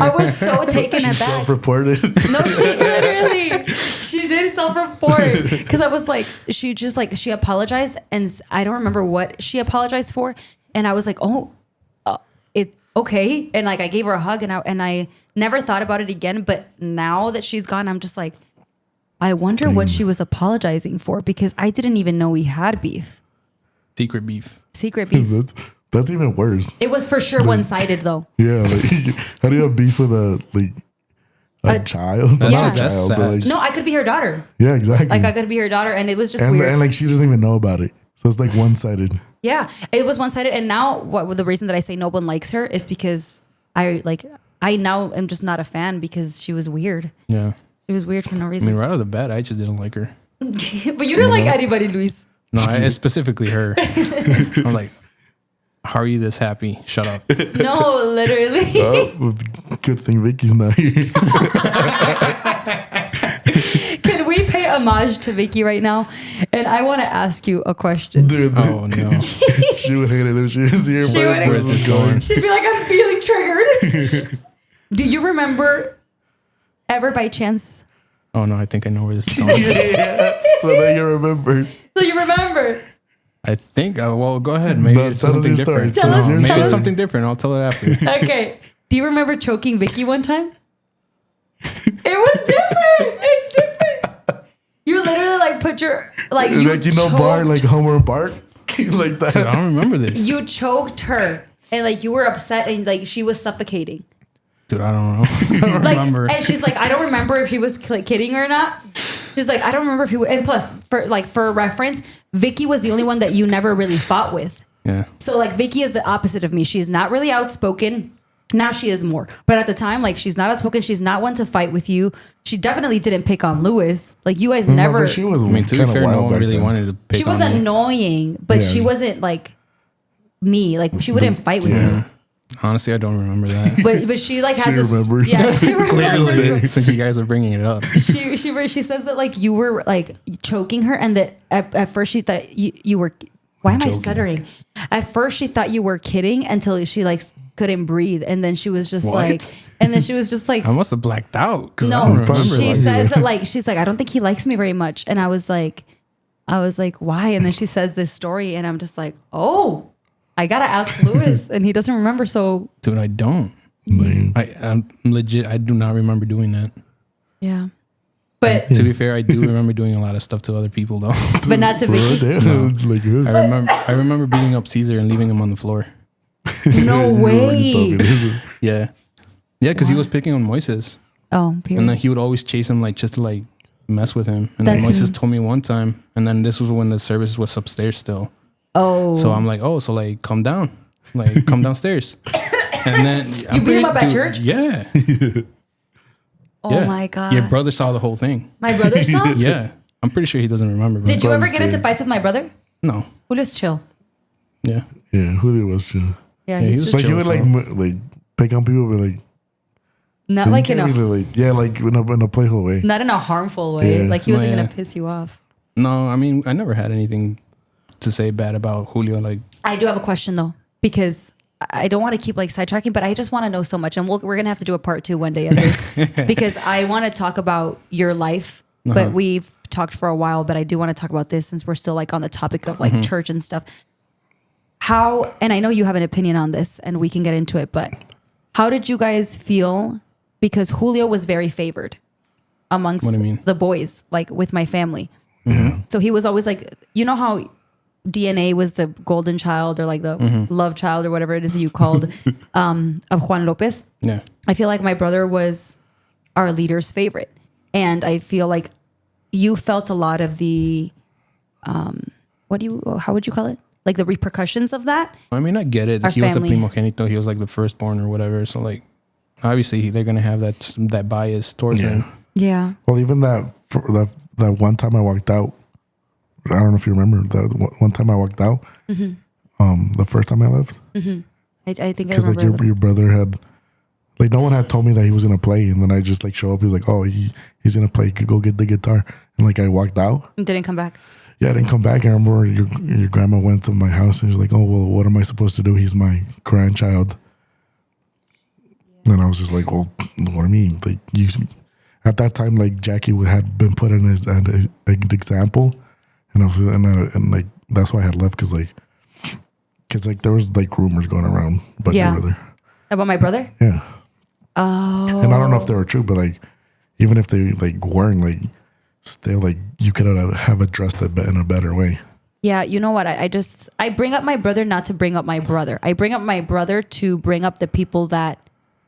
I was so taken She aback. self-reported. No, she literally, she did self-report because I was like, she apologized and I don't remember what she apologized for. And I was like, okay. And like, I gave her a hug and I never thought about it again. But now that she's gone, I'm just like, I wonder what she was apologizing for because I didn't even know we had beef. Secret beef. Secret beef. That's even worse. It was for sure one-sided though. Yeah, like, how do you have beef with a child? Yeah. Not a That's child, sad. but like, No, I could be her daughter. yeah, exactly. Like I could be her daughter and it was just and, weird. and like she doesn't even know about it, so it's like one-sided. Yeah, it was one-sided. And now the reason that I say no one likes her is because I now am just not a fan because she was weird. Yeah. She was weird for no I reason. mean, right out of the bat, I just didn't like her. But you didn't like anybody, Luis. No, specifically her. I'm like, how are you this happy? Shut up. No, literally. Oh, good thing Vicky's not here. Can we pay homage to Vicky right now? And I want to ask you a question. Dude, Oh, no. she would hate it if she was here. She but would- where's this going? She'd be like, I'm feeling triggered. Do you remember ever by chance? Oh, no, I think I know where this is going. Yeah. So then you remember. So you remember? I think, well, go ahead. Maybe No, it's tell us something your story. different. Tell us- Maybe tell it's us. something different. I'll tell it after. Okay. Do you remember choking Vicky one time? It was different. It's different. You literally like put your like you Like, you know, choked, Bart, like Homer and Bart? Like that. Dude, I don't remember this. you choked her and like you were upset and like she was suffocating. Dude, I don't know. I don't Like remember. and she's like, I don't remember if she was like, kidding or not. She's like, I don't remember if he. And plus, for reference, Vicky was the only one that you never really fought with. Yeah. So like Vicky is the opposite of me. She's not really outspoken. Now she is more. But at the time, like she's not outspoken. She's not one to fight with you. She definitely didn't pick on Lewis. Like you guys No, never. but she was I mean, to be kind of fair, no wild one back really then. wanted to pick She was on me. annoying, but Yeah. she wasn't like me. Like she wouldn't fight with you. Honestly, I don't remember that. But she like has She this. remembers. Yeah, she remembers. Clearly, since you guys are bringing it up. She says that like you were like choking her and that at first she thought you were. Why am I stuttering? At first she thought you were kidding until she like couldn't breathe and then she was just What? like and then she was just like I must have blacked out. 'Cause I no. don't remember. She like- says that like she's like I don't think he likes me very much and I was like why? And then she says this story and I'm just like oh I gotta ask Lewis and he doesn't remember so Dude, I don't. Man. I'm legit. I do not remember doing that. yeah. But To be fair, I do remember doing a lot of stuff to other people, though. but not to Bro, Vicky. damn. It's like, I remember beating up Caesar and leaving him on the floor. No You told me way. this. Yeah, because he was picking on Moises, Oh, and period. then he would always chase him like just to like mess with him. And then That's- Moises told me one time, and then this was when the service was upstairs still. Oh. So I'm like, oh, so like come down, like come downstairs. And then You beat him up at church? Yeah. Oh yeah. my God. Your brother saw the whole thing. My brother saw? Yeah, I'm pretty sure he doesn't remember. But Did you ever brother's get into scared. fights with my brother? No. Julio's chill. Yeah. Yeah, Julio was chill. Yeah, he he's was just Like he would like pick on people, but like not you like in can't a really, like like in a playful way. not in a harmful way. Yeah. Like he wasn't Yeah. gonna piss you off. No, I mean, I never had anything to say bad about Julio. Like, I do have a question though, because I don't want to keep like sidetracking, but I just want to know so much, and we're gonna have to do a part 2 one day of this because I want to talk about your life. But we've talked for a while, but I do want to talk about this since we're still like on the topic of like church and stuff. How, and I know you have an opinion on this, and we can get into it, but how did you guys feel? Because Julio was very favored amongst What do you mean? the boys, like with my family. Yeah. So he was always like, you know how DNA was the golden child or like the love child or whatever it is that you called of Juan Lopez. yeah. I feel like my brother was our leader's favorite. And I feel like you felt a lot of the, how would you call it? Like the repercussions of that. I mean, I get it. Our He was a family. primogenito. He was like the firstborn or whatever. So like, obviously they're gonna have that bias towards Yeah. him. Yeah. Well, even that one time I walked out. I don't know if you remember that one time I walked out. The first time I left, I think I because like remember. your brother had, like no one had told me that he was gonna play, and then I just like show up. He was like, "Oh, he's gonna play. Go get the guitar." And like I walked out. Didn't come back. Yeah, I didn't come back. I remember your grandma went to my house and she was like, "Oh, well, what am I supposed to do? He's my grandchild." And I was just like, "Well, what do you mean? Like you?" At that time, like Jackie had been put in as an example, and I was and like that's why I had left because there was like rumors going around about Yeah. your brother. About my brother? Yeah, Oh. and I don't know if they were true, but like even if they like weren't, like still like you could have addressed it in a better way. Yeah, you know what? I bring up my brother not to bring up my brother. I bring up my brother to bring up the people that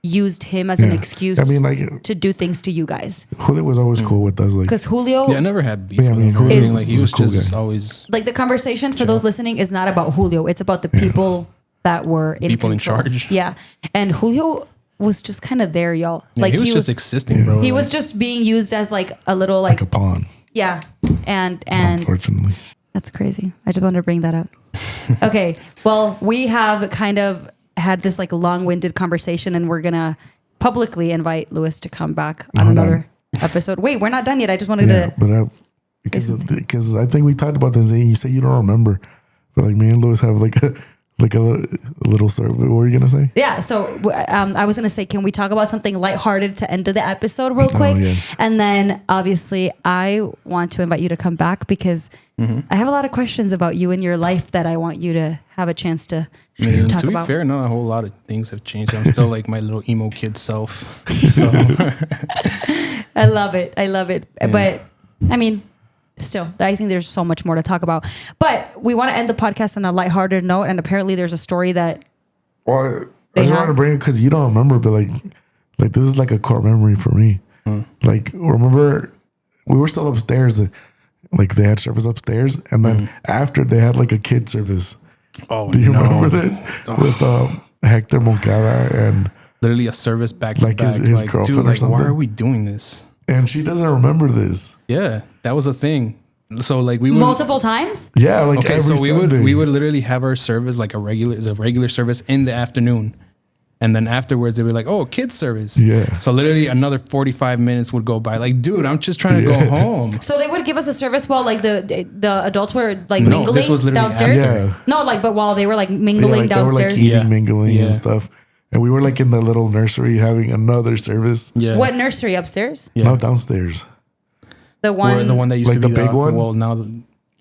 used him as an Yeah. excuse I mean, like to do things to you guys. Julio was always cool with us. Like Because Julio, Yeah, I never had beef Yeah, I with mean, him. or Julio anything. Like he was was a cool just guy. always like the conversation for those listening is not about Julio. It's about the people that were in People in control. charge. Yeah. And Julio was just kind of there, y'all. yeah, Like he was just existing, bro. he Like, was just being used as like a little like a pawn, yeah. And unfortunately. that's crazy. I just wanted to bring that up. Okay. Well, we have kind of had this like long-winded conversation, and we're gonna publicly invite Lewis to come back on Hold another episode. Wait, we're not done yet. I just wanted Yeah, to. but because I think we talked about this, and you say you don't remember, but like me and Lewis have like a little story. What were you gonna say? Yeah. So I was gonna say, can we talk about something lighthearted to end of the episode real quick? yeah. And then obviously I want to invite you to come back because I have a lot of questions about you and your life that I want you to have a chance to I mean, talk to be about. fair, not a whole lot of things have changed. I'm still like my little emo kid self. So I love it. But I mean, still, I think there's so much more to talk about. But we want to end the podcast on a lighthearted note. And apparently there's a story that Well, I They just have- wanted to bring it because you don't remember, but like this is like a core memory for me. Like remember, we were still upstairs. Like they had service upstairs, and then after they had like a kid service. oh, Do you no. remember this with Hector Moncada and Literally a service back to Like back. his Like, girlfriend dude, or like, why something? are we doing this? she doesn't remember this. Yeah, that was a thing. So like we would multiple times. Yeah, like okay, every so Sunday. we would literally have our service like the regular service in the afternoon, and then afterwards they were like, "Oh, kids service." Yeah. So literally another 45 minutes would go by. Like, dude, I'm just trying to go home. So they would give us a service while like the adults were like No, mingling this was literally downstairs. after. Yeah. No, like but while they were like Yeah, mingling like they were like downstairs. eating, Yeah. mingling Yeah. and stuff. And we were like in the little nursery having another service. Yeah. What nursery upstairs? Yeah. No, downstairs. The Or one the one that used Like to be the big one? Well, now that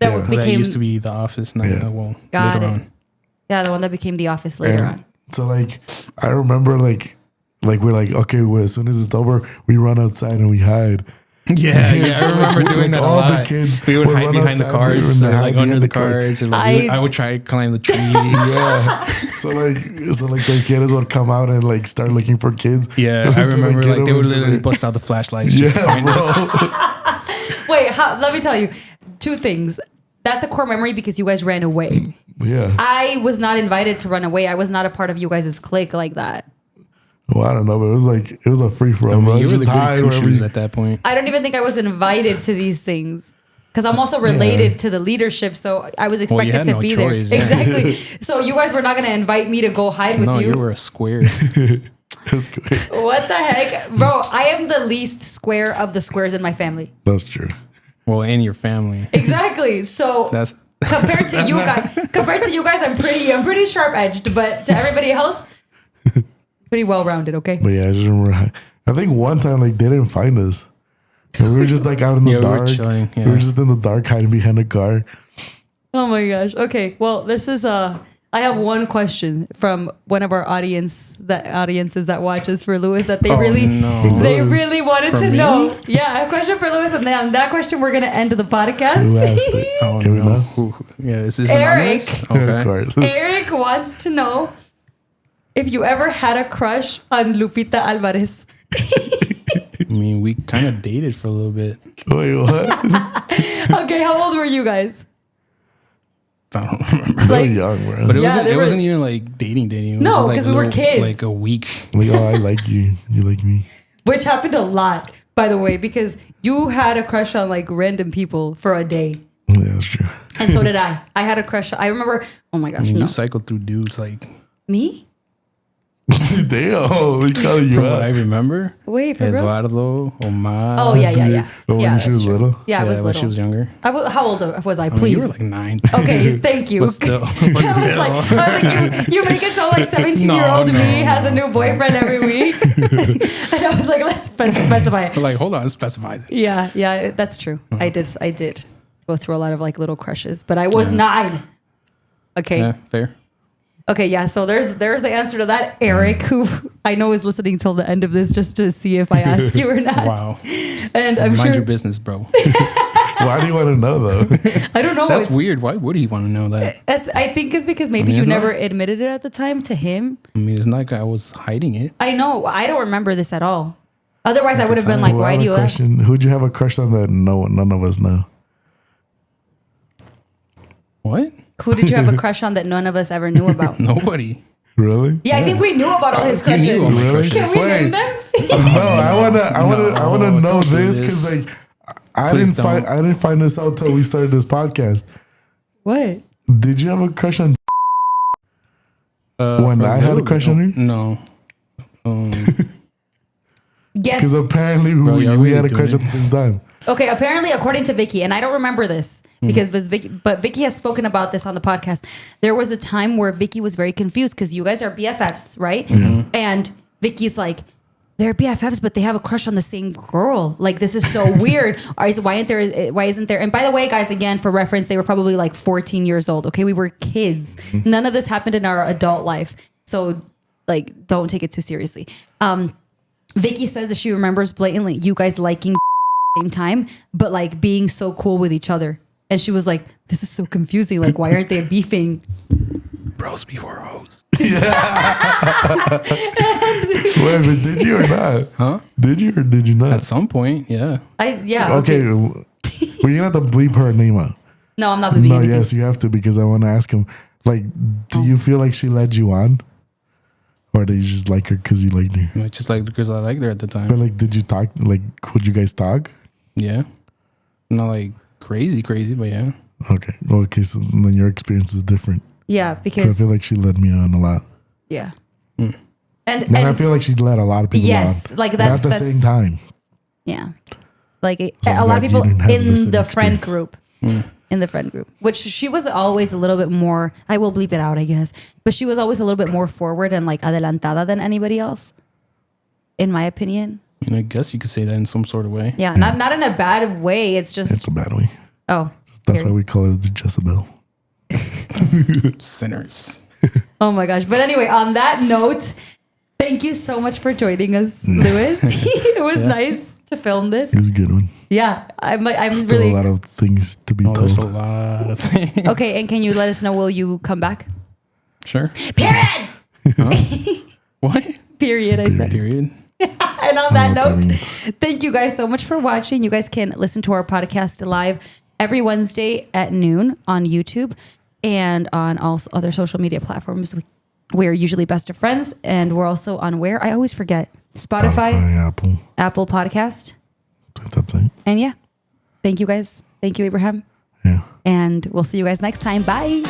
yeah. that became used to be the office. Now, Yeah. well, got later it. on. Yeah, the one that became the office later And on. so like I remember like we're like, okay, well, as soon as it's over, we run outside and we hide. Yeah, yeah, I remember doing that a all lot. the kids We would would hide run behind the outside, cars, and or hide like behind under the car. cars, or like I would try to climb the tree. Yeah. So like the kids would come out and like start looking for kids. Yeah, I To, remember get like they them would into literally their- bust out the flashlights just to find Yeah, us. bro. Wait, let me tell you two things. That's a core memory because you guys ran away. Yeah. I was not invited to run away. I was not a part of you guys' clique like that. Well, I don't know, but it was a free for all. I mean, you were just the hide goody two wherever shoes you- at that point. I don't even think I was invited to these things because I'm also related to the leadership, so I was expected had to no be choice, there. yeah. Exactly. So you guys were not going to invite me to go hide with No, you. you were a square. That's great. What the heck, bro? I am the least square of the squares in my family. That's true. Well, in your family. Exactly. So That's compared to you guys, I'm pretty sharp edged, but to everybody else, pretty well rounded. Okay. But yeah, I just remember. I think one time like they didn't find us. And we were just like out in the Yeah, we were dark. chilling, yeah. We were just in the dark hiding behind a car. Oh my gosh. Okay. Well, this is I have one question from one of our audiences that watches for Lewis that they really wanted For to me? know. Yeah, a question for Lewis, and then on that question we're gonna end the podcast. Who asked it? oh Can we no. know? Yeah, this is Eric. anonymous? Of Okay. course. Eric wants to know if you ever had a crush on Lupita Alvarez. I mean, we kind of dated for a little bit. Wait, what? Okay, how old were you guys? I don't remember. They were Like- young, bro. But it Yeah, wasn't. they It were- wasn't even like dating. It was No, just, like, 'cause a we were little- kids. Like a week. Like, oh, I like you. You like me. Which happened a lot, by the way, because you had a crush on like random people for a day. Yeah, that's true. And so did I. I had a crush. I remember, oh my I gosh, mean, no. you cycled through dudes like Me? Damn, we calling you from what I out. remember. Wait, for real? Eduardo, Omar. Oh, yeah. Oh, when Yeah, she that's was true. little? Yeah, I was when little. she was younger. How old was I? I mean, Please. you were like 9. Okay, thank you. But still, I was like, you make it sound like 17-year-old No, me no, has a no. new boyfriend every week. And I was like, let's specify it. like, hold on, specify that. Yeah, that's true. I did go through a lot of like little crushes, but I was 9. Okay. Yeah, fair. Okay, yeah. So there's the answer to that. Eric, who I know is listening till the end of this just to see if I ask you or not. Wow. And I'm Mind sure your business, bro. Why do you want to know, though? I don't know. That's It's- weird. Why would he want to know that? I think it's because maybe I mean, you it's never not- admitted it at the time to him. I mean, it's not like I was hiding it. I know. I don't remember this at all. Otherwise, I would have been like, Well, I why have do a you ask? question. Who'd you have a crush on that none of us know? What? Who did you have a crush on that none of us ever knew about? Nobody. Really? Yeah, I think we knew about all his You crushes. knew all my Really? crushes. Can we Wait. name them? No, I wanna know don't do this this. because like I Please didn't find this out till we started this podcast. What? Did you have a crush on When for I had a little crush bit. on her? No. Yes. Because apparently Bro, we yeah, had we a were crush doing at the same time. Okay, apparently, according to Vicky, and I don't remember this because Vicky has spoken about this on the podcast. There was a time where Vicky was very confused because you guys are BFFs, right? And Vicky's like, they're BFFs, but they have a crush on the same girl. Like, this is so weird. Why isn't there? And by the way, guys, again, for reference, they were probably like 14 years old. Okay, we were kids. None of this happened in our adult life. So, like, don't take it too seriously. Vicky says that she remembers blatantly you guys liking same time, but like being so cool with each other. And she was like, this is so confusing. Like, why aren't they beefing? Bros before hoes. Wait, but did you or not? Huh? Did you or did you At not? some point, yeah. Okay. Well, you're gonna have to bleep her name out. No, I'm not the No, beginning. yes, you have to because I want to ask him. Like, do you feel like she led you on, or did you just like her because you liked her? Like, just like because I liked her at the time. But like, did you talk? Like, would you guys talk? Yeah. Not like crazy, but yeah. Okay. Well, okay. So then your experience is different. Yeah, Because I because feel like she led me on a lot, yeah. Mm. And and I feel like she led a lot of people yes, on. like but that's at the same time. yeah. Like So a I'm lot of glad you people didn't have this in the friend experience. group. In the friend group, which she was always a little bit more, I will bleep it out, I guess, but she was always a little bit more forward and like adelantada than anybody else, in my opinion. I mean, I guess you could say that in some sort of way. Yeah, not in a bad way. It's just, It's a bad way. oh. That's period. why we call it the Jezebel. Sinners. Oh my gosh. But anyway, on that note, thank you so much for joining us, Lewis. It was nice to film this. It was a good one. Yeah, I'm Still really a lot of things to be Oh, there's a told. lot of things. okay. And can you let us know? Will you come back? Sure. Period. What? Period. I said. Period. And on I that don't know what that note, means. thank you guys so much for watching. You guys can listen to our podcast live every Wednesday at noon on YouTube and on all other social media platforms. We're usually Best of Friends, and we're also on where? I always forget. Spotify, Apple. Apple Podcast. That thing. And yeah, thank you guys. Thank you, Abraham. Yeah. And we'll see you guys next time. Bye.